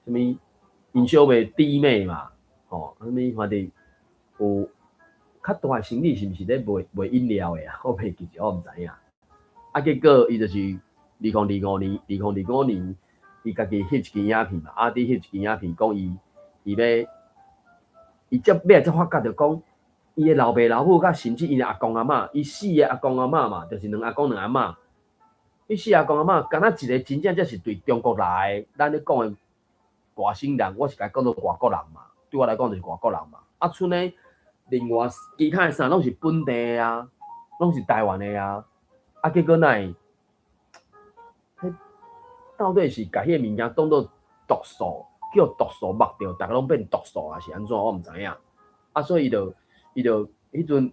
什么因小妹弟妹嘛，吼，什么反正有较大诶生意是毋是咧卖饮料诶啊？我袂记着，我毋知影。啊，结果伊就是2025年，伊家己翕一支影片嘛，阿弟翕一支影片，讲伊才发觉着讲，伊诶老爸老母甲甚至伊诶阿公阿嬷，伊四个阿公阿嬷嘛，就是两阿公两阿嬷。伊四阿公阿嬷，敢若一个真正才是对中国来的，咱咧讲诶外省人，我是甲伊讲做外国人嘛，对我来讲就是外国人嘛。啊，剩诶另外其他诶啥拢是本地诶啊，拢是台湾诶啊。啊，结果哪会？到底是甲迄个物件当做毒素，叫毒素目着，逐个拢变毒素啊，是安怎？我毋知影。啊，所以伊就迄阵，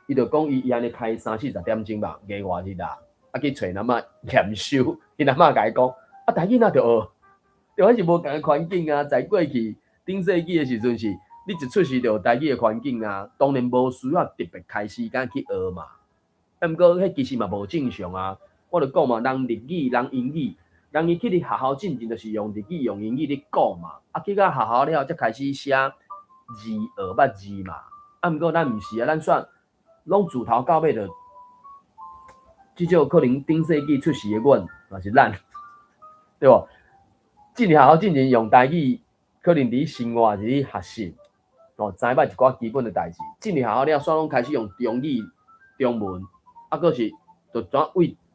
伊就讲伊安尼开30-40点钟吧，月外日啊，啊去找阿嬷验收，伊阿嬷甲伊讲，啊，大囡仔着学，着迄是无共个环境啊，在过去顶世纪诶时阵是，你一出世着有台语诶环境啊，当然无需要特别开时间去学嘛。啊，毋过迄其实嘛无正常啊，我着讲嘛，人日语、人英语。人伊去伫学校进前，就是用日语、用英语咧讲嘛，啊，去到学校了，才开始写字、学捌字嘛。啊，毋过咱毋是啊，咱煞拢自头到尾着，至少可能顶世纪出世诶阮，嘛是咱，对无？进学校进前用台语，可能伫生活是咧学习，哦，知捌一寡基本诶代志。进学校了，煞拢开始用中语、中文，啊，佫是着怎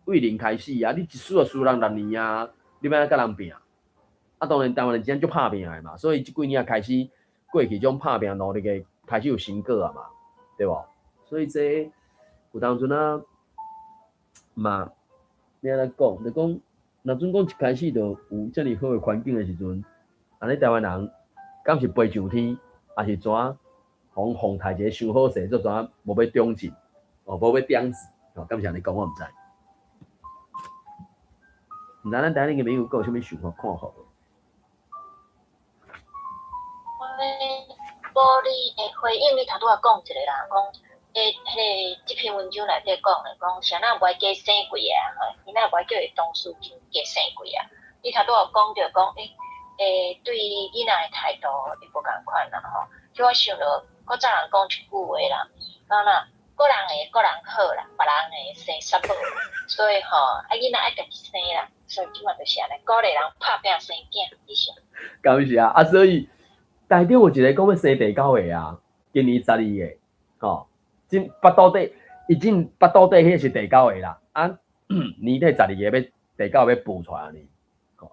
为零开始啊！你一输就输人6年啊！你要甲人拼啊！当然台湾人真足拍拼诶嘛，所以即几年开始过去种拍拼努力诶开始有成果啊嘛，对无？所以这有当阵啊嘛，你安尼讲，就讲，若准讲一开始就有遮尔好诶环境诶时阵，安尼台湾人敢是飞上天，还是怎？互风台一个伤好势，做怎无要中进，哦，无要点子，哦，敢是安尼讲，我毋知。毋知咱台湾嘅朋友有啥物想法看法？我无你会回应你头拄仔讲一个啦，讲迄个即篇文章内底讲诶，讲谁若袂加生几个啊？伊若袂叫伊当事人加生几啊？你头拄仔讲着讲对囡仔诶态度会无共款啦吼。叫我想着，我早人讲一句话啦，讲啦，个人会个人好啦，别人会生杀母，所以吼，囡仔爱家己生啦。所以即嘛就是安尼，鼓励人拍拼生囝，以上。敢是啊，所以台中有一个讲要生第9个啊，今年12个，吼，真巴肚底，已经巴肚底迄是第9个啦，啊，年底12个要第9个要补出来呢。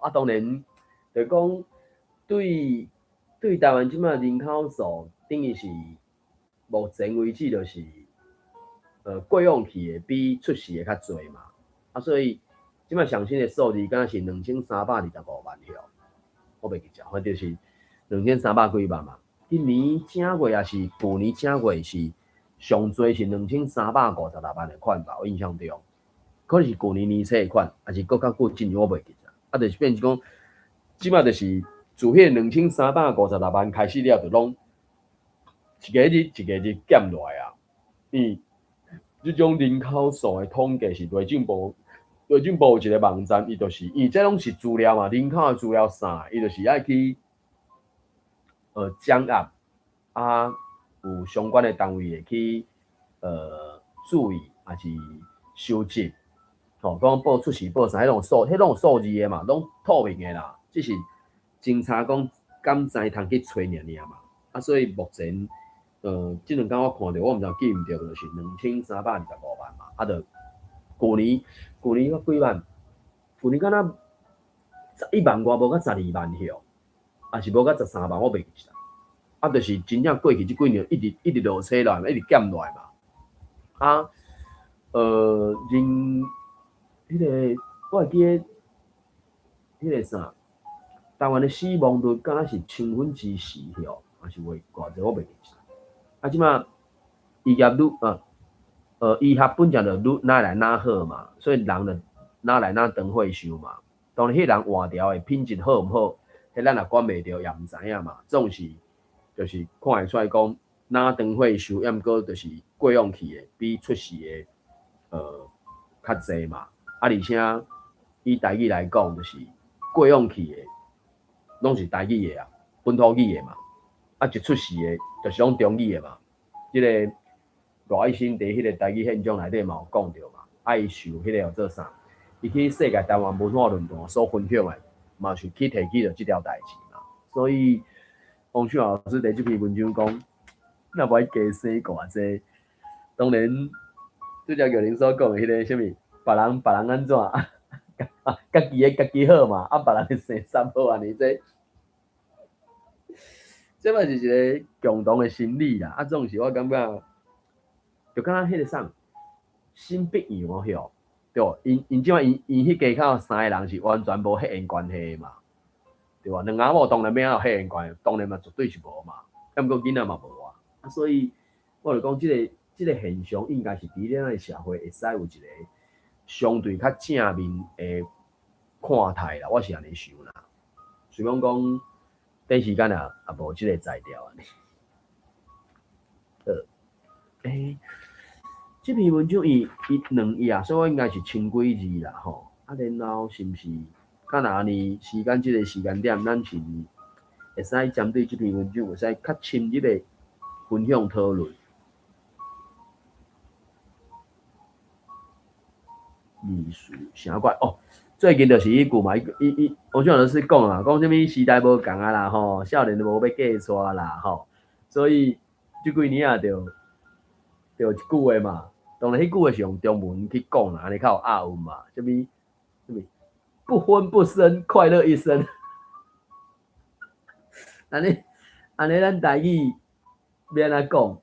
啊，当然就讲对台湾即马人口数等于是目前为止就是过往去的比出世的较侪嘛，啊，所以。即摆上新的数字，敢若是2325万票，我袂记着，反正就是2300几万嘛。今年正月也是，去年正月是上侪是2356万的款吧，我印象中，可能是去年年初的款，还是搁较久今年我袂记着。啊，就是变成讲，即摆就是自迄2356万开始了，就拢一个日减落来啊。即种人口数的统计是内政部有一个网站，伊就是伊这拢是资料嘛，人口的资料啥，伊就是爱去掌握啊，有相关的单位会去注意，还是收集，吼，讲报出事报啥，迄种数字的嘛，拢透明的啦，只是侦查讲敢知通去找尔嘛，啊，所以目前即两天我看到，我毋知记毋着，就是2325万嘛，啊，就去年我几万？去年敢若11万外，无到12万票，还是无到13万，我袂记啦。啊，就是真正过去即几年一直落车来嘛，一直减落来嘛。啊，迄个我会记迄个啥，台湾的死亡率敢若是10%票，还是话偌济，我袂记啦。啊，即马医业愈医学本身就愈哪来哪好嘛，所以人就哪来哪长岁数嘛。当然，迄人换掉的品质好毋好，迄咱也管袂着，也毋知影嘛。总是就是看会出来讲，哪长岁数，抑毋过就是过往去的比出世的较济嘛。啊，而且以台语来讲，就是过往去的，拢是台语的啊，本土语的嘛。啊，一出世的，就是拢中语的嘛。即、个罗爱新伫迄个台语现象内底嘛有讲着嘛，爱受迄个叫做啥？伊去世界台湾文化论坛所分享的，嘛是去提起着即条代志嘛。所以王秀老师伫即篇文章讲，那不爱加生偌济。当然，拄则玉玲所讲的迄个啥物，别人安怎？家己好嘛，啊，别人的生啥好安尼这嘛是一个共同的心理啦。啊，总是我感觉，就敢若迄个啥，新北洋哦，对无？因即摆因迄家口3个人是完全无血缘关系嘛，对吧？两阿某当然免有血缘关系，当然嘛绝对是无嘛。啊，毋过囡仔嘛无啊，所以我就讲即个现象应该是伫咱个社会会使有一个相对较正面的看待啦，我是安尼想啦。虽然讲短时间也无即个材料安尼。即篇文章伊2页，所以我应该是千几字啦吼。啊，然后是毋是敢若安尼时间即个时间点，咱是会使针对即篇文章，会使较深入的分享讨论。艺术啥怪哦？最近就是迄句嘛，王俊老师讲啊，讲啥物时代无共啊啦吼，少年都无要嫁娶啦吼，所以即几年啊，就一句话嘛，当然迄句话是用中文去讲啦，安尼较有押韵嘛，啥物不婚不生，快乐一生，安尼咱台语要安怎讲？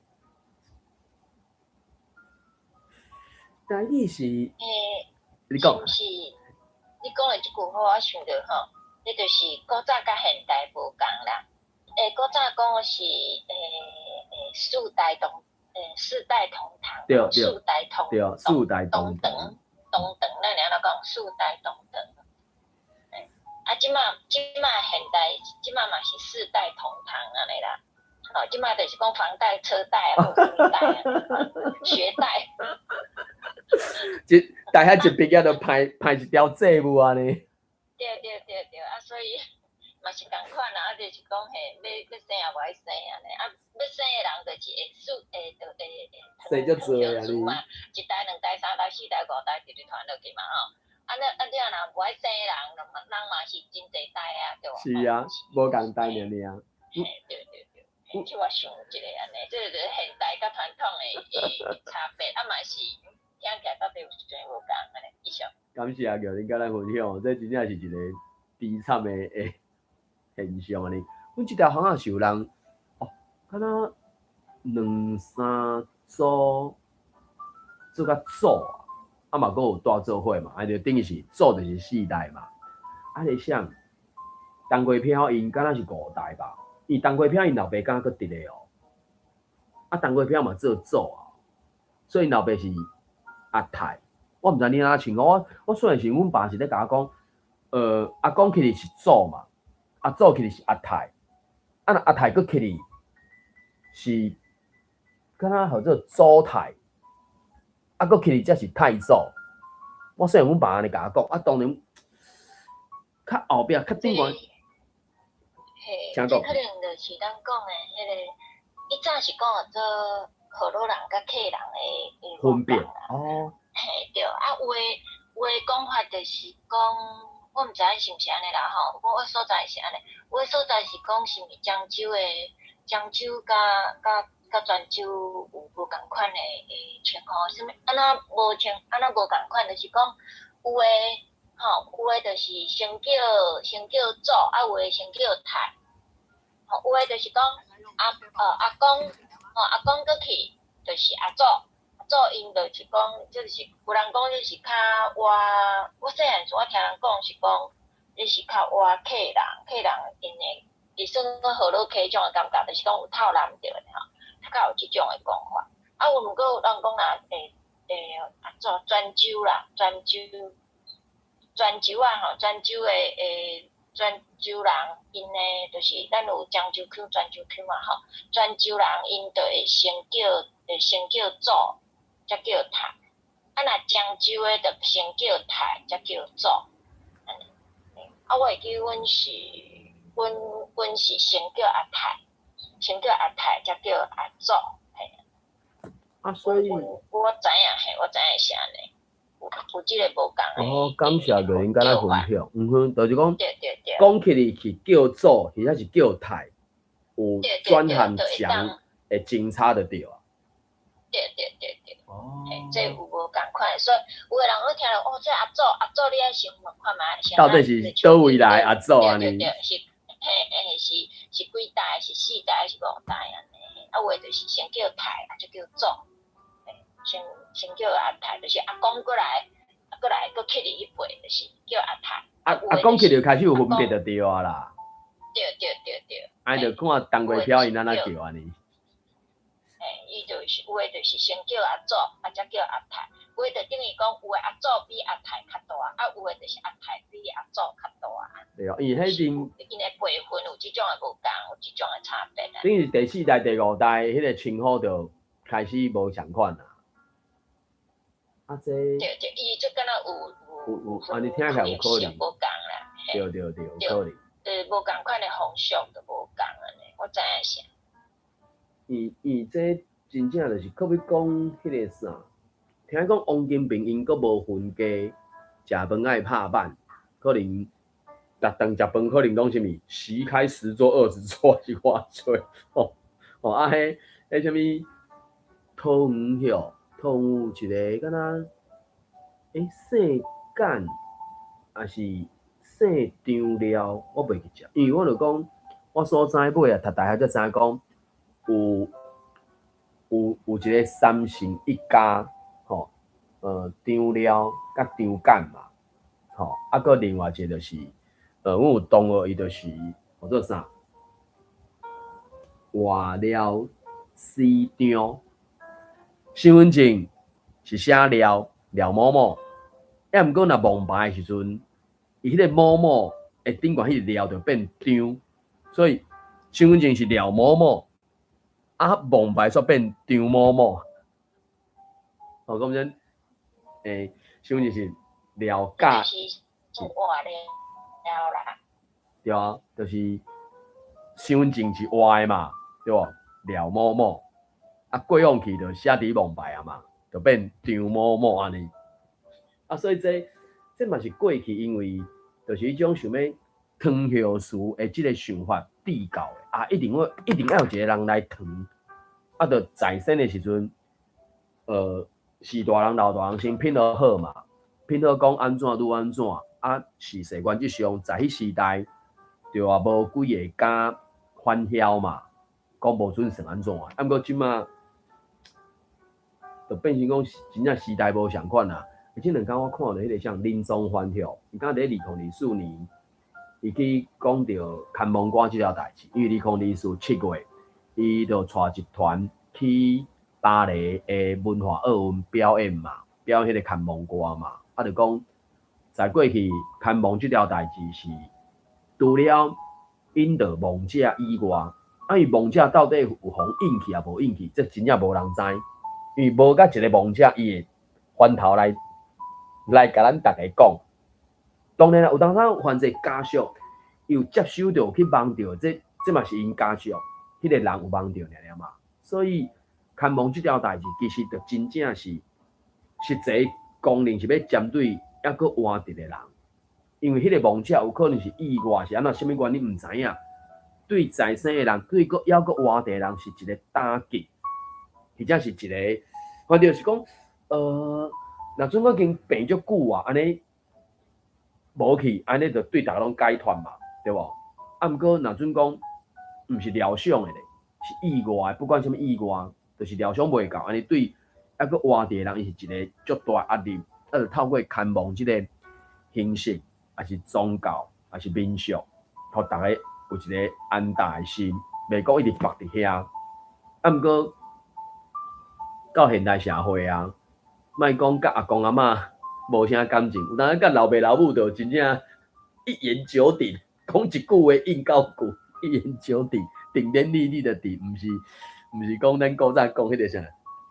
台语是你讲。是你讲的即句话，我想到吼，迄就是古早甲现代无共啦。古早讲的是四代同堂，对，四代同对，四代同堂，咱俩讲四代同堂。啊，即马现代，即马嘛是四代同堂安尼啦。哦，即马就是讲房贷、车贷啊，或者贷啊，学贷。大遐一毕业就派一条债务安尼。对啊，所以嘛是共款啦，啊，就是讲嘿，要生也无爱生安尼，啊，要生的人就是生足多啊你。嘛，一代、两代、三代、四代、五代，直直传落去嘛吼。啊，你若无爱生的人，人嘛是真侪代啊，对无？是啊，无共代尔。嘿，对。即我想一个安尼，这就是现代甲传统的差别，啊嘛是听起来到底有一点无共安尼，以上。感谢啊，叫恁甲咱分享，这真正是一个悲惨的现象安尼。阮即条巷仔是有人哦，敢若2、3组做甲组啊嘛，佫有大做伙嘛，啊就等于是组就是4代嘛。啊，你想，当过票因敢若是5代吧？伊当过票因老爸敢若佫伫咧哦，啊当过票嘛做组啊，所以老爸是阿太。我毋知你哪情况，我虽然是阮爸是咧甲我讲，阿公起哩是祖嘛，阿祖起哩是阿太，啊阿太佫起哩是敢若号做祖太，啊佫起哩则是太祖。我虽然阮爸安尼甲我讲，啊当然较后壁较顶悬。嘿，这可能就是咱讲的迄个，伊早是讲做河洛人甲客人的分别哦。嘿，对，啊，有的讲法就是讲，我毋知影是毋是安尼啦吼。我所在是安尼，我所在是讲是毋是漳州甲泉州有无共款的情况？什物安那无共款，就是讲有的吼，有的就是先叫祖，啊有的先叫太，吼有的就是讲阿公，阿公过去就是阿祖。做因就是讲，就是有人讲就是较活，我细汉时我听人讲是讲，就是较活客人因的，伊算个河洛客种的感觉，就是讲有透染着的吼，较有即种的讲法。啊，有毋过有人讲啦，做泉州啦，泉州啊吼，泉州的泉州人因呢，就是咱有漳州区、泉州区嘛吼，泉州人因就会先叫祖。才叫太，啊，若漳州的就先叫太，才叫祖。啊，我会记阮是先叫阿太，才叫阿祖，嘿。所以我知影嘿，我知影是安尼，有即个无共诶。感谢着恁敢若分享，就是讲，对，讲起嚟去叫祖，或者是叫太，有转和强的精差就对啊。对。嘿，这有无共款，所以有诶人会听到这阿祖你爱先问看觅，到底是倒位来阿祖安尼？对，是是几代，是4代，是5代安尼。啊，有诶就是先叫太，就叫祖。先叫阿太，就是阿公过来，过去你一辈，就是叫阿太。阿公去就开始有分别就对啊啦。对。安就看当月票因安怎叫安尼。伊就是有诶，就是先叫阿祖，才叫阿太。有诶就等于讲，有诶阿祖比阿太较大，有诶就是阿太比阿祖较大。对啊，因为迄阵因诶辈分有即种诶无共，有即种诶差别。等于第4代、第5代，迄个称呼就开始无相款啦。这对，伊就敢若有，安尼听起来有可能。无共啦。对，有可能。无共款诶风俗就无共安尼，我知影是。伊这真正就是可要讲迄个啥，听讲王金平因阁无分家，食饭爱拍板，可能逐顿食饭可能拢啥物席开10桌20桌是偌多迄啥物汤圆有一个敢若细干还是细张料，我袂记食，因为我就讲我所知尾啊，读大学才知影讲。有一个3姓1家，张廖甲张干嘛，搁另外一个就是，阮有同学伊就是叫做啥，外廖西张，身份证是写廖某某，毋过若蒙牌的时阵，伊迄个某某诶顶悬迄个廖就变张，所以身份证是廖某某。蒙牌煞变张某某，咁样，身份证是了解，是活了啦。对啊，就是身份证是活的嘛，对无？廖某某，过往去就写伫蒙牌啊嘛，就变张某某安尼。所以这嘛是过去，因为就是迄种想要传后事的即个想法递到的一定要有一个人来传。就在生的时阵，是大人老大人先拼得好嘛，拼得讲安怎愈安怎，是世原则上在迄时代，就话无几个敢反晓嘛，讲无准算安怎。过即马，就变成讲真正时代无相款啦。即2天我看到迄个像林宗反晓，伊敢伫2024年，伊去讲到看蒙瓜即条代志，因为2024 7月。伊就带一团去巴黎的文化奥运表演嘛，表演迄个看蒙歌嘛，就讲在过去看蒙即条代志是除了因着蒙者以外，伊蒙者到底有互引起也无引起，这真正无人知，因为无甲一个蒙者伊会翻头来甲咱大家讲。当然啦，有当时犯者家属有接收到去问到，这嘛是因家属。迄个人有望着尔嘛，所以看蒙即条代志，其实就真正是实际功能是要针对还佫活着的人，因为迄个蒙者有可能是意外，是安怎什么原因毋知影，对在生的人，对还佫活着的人是一个打击，或者是一个，反正是讲，若阵我已经病足久啊，安尼无去，安尼就对大家拢解脱嘛，对无？毋过若阵讲。毋是疗伤的咧，是意外，不管什么意外，就是疗伤袂到，安尼对还佫活着的人，伊是一个足大压力。就透过看望即个形式，还是宗教，还是民俗，互大家有一个安大的心，袂讲一直绑伫遐。毋过到现代社会啊，莫讲甲阿公阿嬷无啥感情，有当甲老爸老母就真正一言九鼎，讲一句话应到句。一言九鼎，顶天立地的鼎，毋是讲咱古早讲迄个啥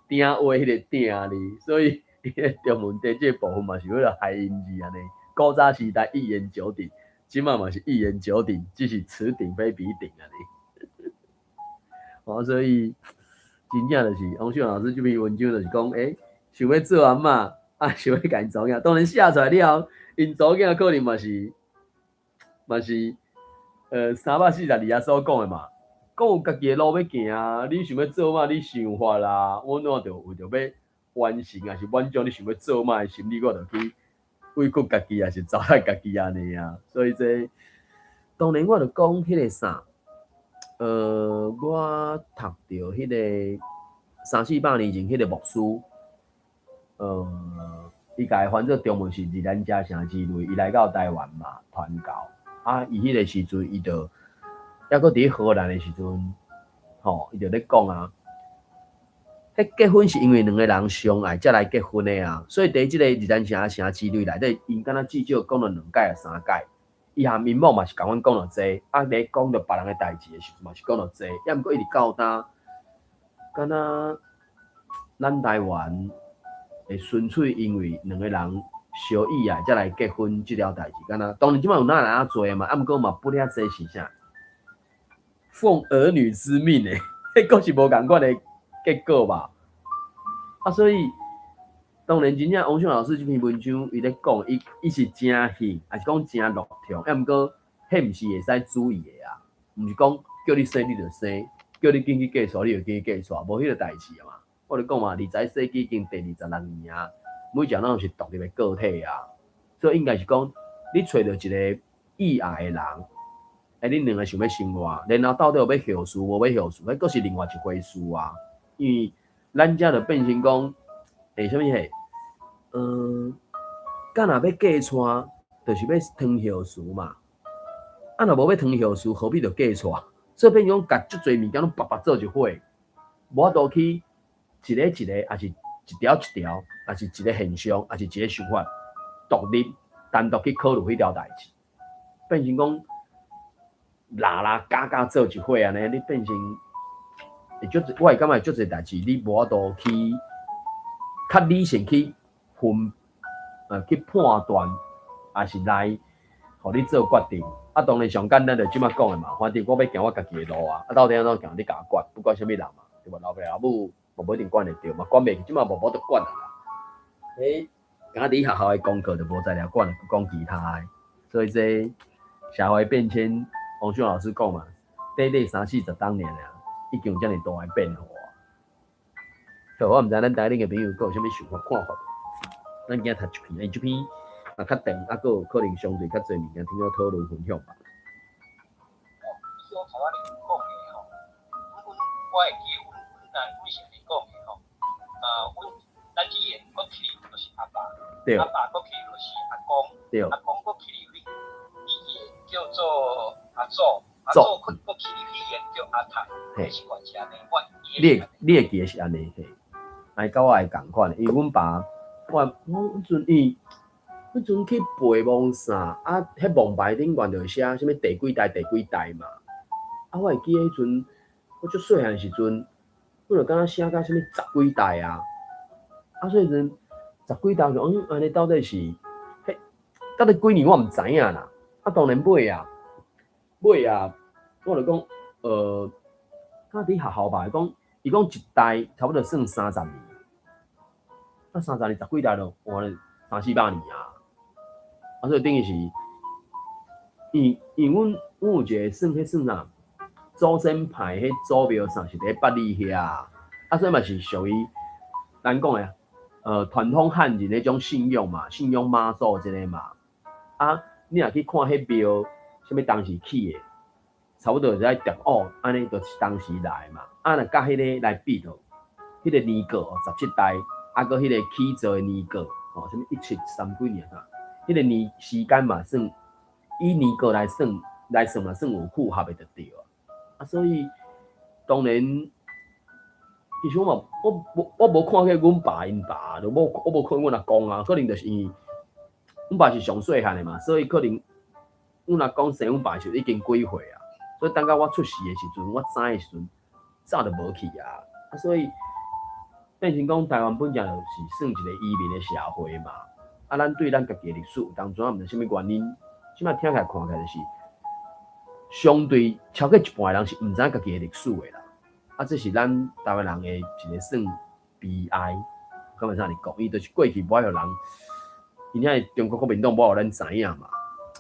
鼎话迄个鼎哩，所以迄个中文第这部分嘛是为了谐音字安尼。古早时代一言九鼎，即马嘛是一言九鼎，只是此鼎非彼鼎啊哩。所以真正就是王秀老师这篇文章就是讲，想要做阿嬷，想要家己查囝，当然写出来了后，因查囝可能嘛是342啊所讲的嘛，讲有家己的路要行啊，你想要做嘛，你想法啦，我哪着为着要完成，还是满足你想要做嘛的心理，我着去委屈家己，还是糟蹋家己安尼啊。所以这当然我着讲迄个啥，我读着迄个300-400年前迄个牧师，伊家翻做中文是日咱遮城之类，伊来到台湾嘛传教。伊迄个时阵，伊就抑搁伫荷兰的时阵，伊就咧讲啊，迄结婚是因为两个人相爱才来结婚的啊。所以伫即个日咱城之类内底，因敢若至少讲了2届3届，伊含因某嘛是共阮讲了济，咧讲着别人的代志的时阵嘛是讲了济，抑毋过伊直到呾，敢若咱台湾会纯粹因为两个人相意爱才来结婚这条代志，敢若当然即摆有哪人做嘛，毋过嘛不了济是啥，奉儿女之命诶，迄个是无共款的结果吧。所以当然真正王秀老师这篇文章伊咧讲，伊是真兴，还是讲真乐痛，毋过迄毋是会使注意的啊，毋是讲叫你生你就生，叫你紧去嫁娶你就紧去嫁娶，无迄个代志啊嘛。我咧讲嘛，20世纪已经第26年啊。每一个人都是独立的个体啊，所以应该是讲，你找到一个意爱的人，恁两个想要生活，然后到底要孝顺无要孝顺，迄个是另外一回事啊。因为咱遮就变成讲，啥物嘿，敢若要嫁娶，就是要汤孝顺嘛。若无要汤孝顺，何必着嫁娶？所以变成讲，甲足侪物件拢白白做一伙，无法度去一个，还是一条，还是一个现象，还是一个想法，独立单独去考虑迄条代志，变成讲加做一伙安尼，你变成我会感觉足侪代志，你无法度去较理性去去判断，还是来互你做决定。当然上简单就即马讲的嘛，反正我要行我家己的路啊，到底安怎行你甲我管，不管啥物人嘛，对吧？老爸老母。无一定管得着嘛，管袂去，即马无得管啦。敢伫学校的功课就无在了管，讲其他的。所以这社会变迁，王秀老师讲嘛，短30-40当年啊，已经有遮尔大的变化。好，我毋知咱台顶的朋友佫有啥物想法看法？咱今日读一篇，这篇较长，佫有可能相对较侪物件听到讨论分享吧。我会记阮是你讲的吼，咱这个国起就是阿爸，阿爸国起就是阿公，阿公国起语言叫做阿祖，阿祖国起语言叫阿太，是关系安尼。你会记得是安尼嘿，甲我会共款，因为阮爸，我迄阵去背墓啥，迄墓牌顶原就写啥物第几代嘛，我会记迄阵。我足细汉时阵，我就敢若写到啥物10几代啊，所以阵10几代就安尼到底是到底几年我毋知影啦。当然尾啊，我就讲敢伫学校吧，伊讲一代差不多算30年，30年10几代就换了300-400年啊。所以等于是，因阮有一个算啥？祖先牌迄祖庙啥是伫北里遐，所以嘛是属于咱讲的传统汉人迄种信仰嘛，信仰妈祖即个嘛。你若去看迄庙，啥物当时起的，差不多就在点安尼就是当时来嘛。若甲迄个来比着，迄个年过17代，搁迄个起造的年过啥物1730几年啊，迄个年时间嘛算以年过来算嘛，算有符合的就对啊。所以当然，其实我无看过阮爸因爸，我无看阮阿公啊，可能就是因为阮爸是上细汉的嘛，所以可能阮阿公生阮爸时已经几岁啊，所以等到我出世的时阵，我知的时阵早就无去啊，所以变成讲台湾本来就是算一个移民的社会嘛，咱对咱家己的历史，当初毋知啥物原因，即摆听起来看起来就是相对超过一半的人是毋知家己的历史的啦。啊，这是咱台湾人的一个算悲哀。根本上你讲，伊就是过去无爱互人，因遐中国国民党无互咱知影嘛。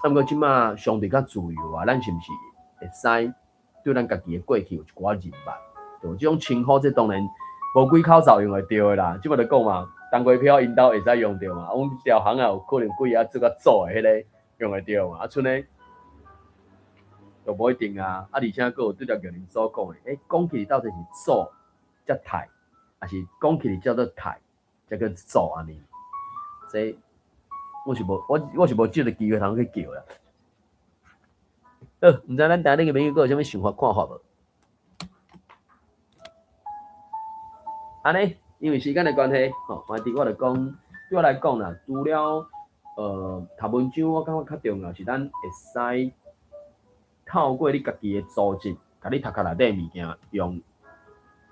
啊，毋过即摆相对较自由啊，咱是毋是会使对咱家己的过去有一寡认捌？对，即种称呼，这当然无几口罩用会着的啦。即摆就讲嘛，当月票因兜会使用着嘛，阮条行啊有可能几啊做较早的迄个用会着嘛，啊，剩的就无一定啊。啊，而且佫有对着玉林所讲的，讲起到底是做才刣，还是讲起叫做刣才叫做安尼？这我是无即个机会通去叫啦。毋知咱台顶个朋友佫有啥物想法看法无？安尼，因为时间的关系，反正我就讲，对我来讲啦，除了读文章，我感觉较重要是咱会使透过你家己的组织，甲你头壳内底物件用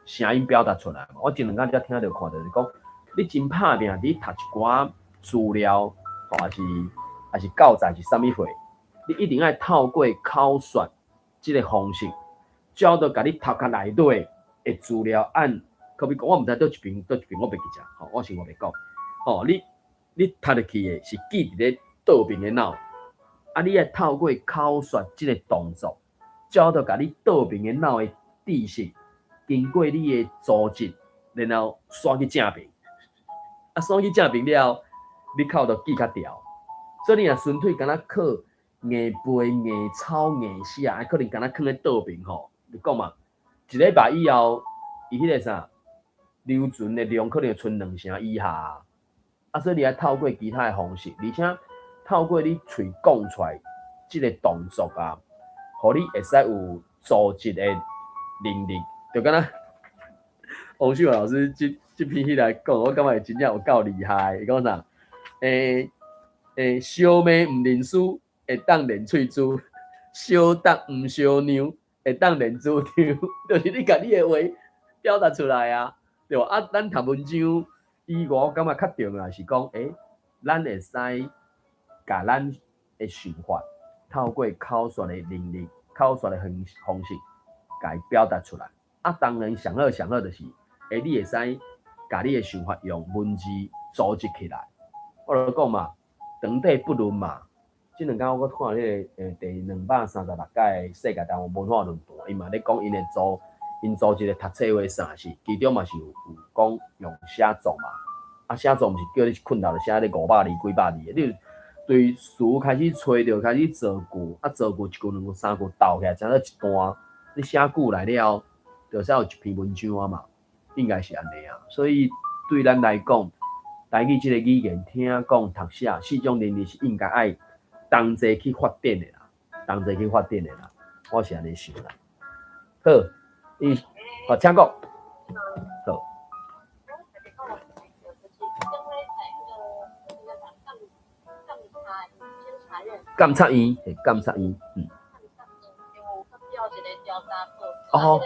声音表达出来。我前两天才听到看到是讲，你真拍拼，你读一寡资料，还是教材是啥物货，你一定要透过口说即个方式，照到甲你头壳内底的资料按。可比讲，我毋知倒一边，我袂记者，我先我袂讲。你读入去的是记伫咧倒边的脑，啊，你要透过口说即个动作，照到甲你倒边的脑的知识，经过你的组织，然后刷去正边，啊，刷去正边了后，你口就记较牢。所以你若纯粹敢若靠硬背、硬抄、硬写，可能敢若囥咧倒边吼。你讲嘛，一礼拜以后，伊迄个啥？留存的量可能剩2成以下，所以你要透过其他的方式，而且透过你嘴讲出来这个动作啊，互你会使有组织的能力。就敢若王秀老师这篇起来讲，我感觉真正有够厉害。伊讲啥？烧麦毋认输，会当练喙珠；烧蛋毋烧娘，会当练珠条。就是你甲你的话表达出来啊。对吧？啊，咱读文章以外，我感觉较重要是讲，咱会使甲咱的想法透过口说的能力、口说的方式，甲伊表达出来。啊，当然上好就是，你会使甲你的想法用文字组织起来。我就讲嘛，长短不论嘛。这两天我看迄个第236届世界台湾文化论坛，伊嘛咧讲因的因组织的读册会啥事，其中嘛是有讲用写作嘛，啊写作毋是叫你困到就写咧500字、几百字的，你对词开始揣着，开始造句，啊造句1句、2句、3句倒起来，成了一段，你写句来了，就才有一篇文章啊嘛，应该是安尼啊。所以对咱来讲，台语这个语言听讲、读写4种能力是应该爱同齐去发展的啦，我是安尼想啦。好。请讲。好。监察院，监察院，哦，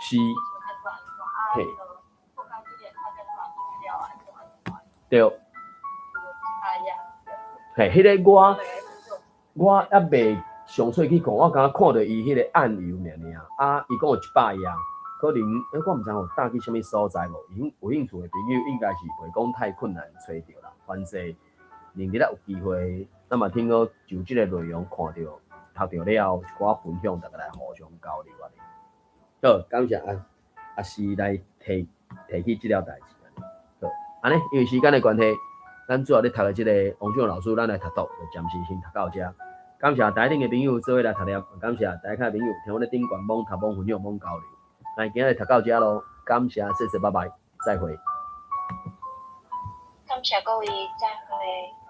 是，嘿，对，嘿，迄个我还未。详细去看，我刚看到伊迄个案由尔啊，伊讲有100样，可能我毋知有搭去啥物所在无，有兴趣的朋友应该是袂讲太困难找着啦。反正另日有机会，咱嘛听过就即个内容看到、读到了，一寡分享，大家来互相交流安尼。好，感谢阿诗来提起即条代志安尼。好，安尼因为时间的关系，咱主要咧读的即个王俊老师，咱来读就暂时先读到遮。感谢台顶的朋友做伙来读了，感谢台下的朋友听我咧顶管网读网分享网交流。那今日读到遮咯，感谢，谢谢，拜拜，再会。感谢各位，再会。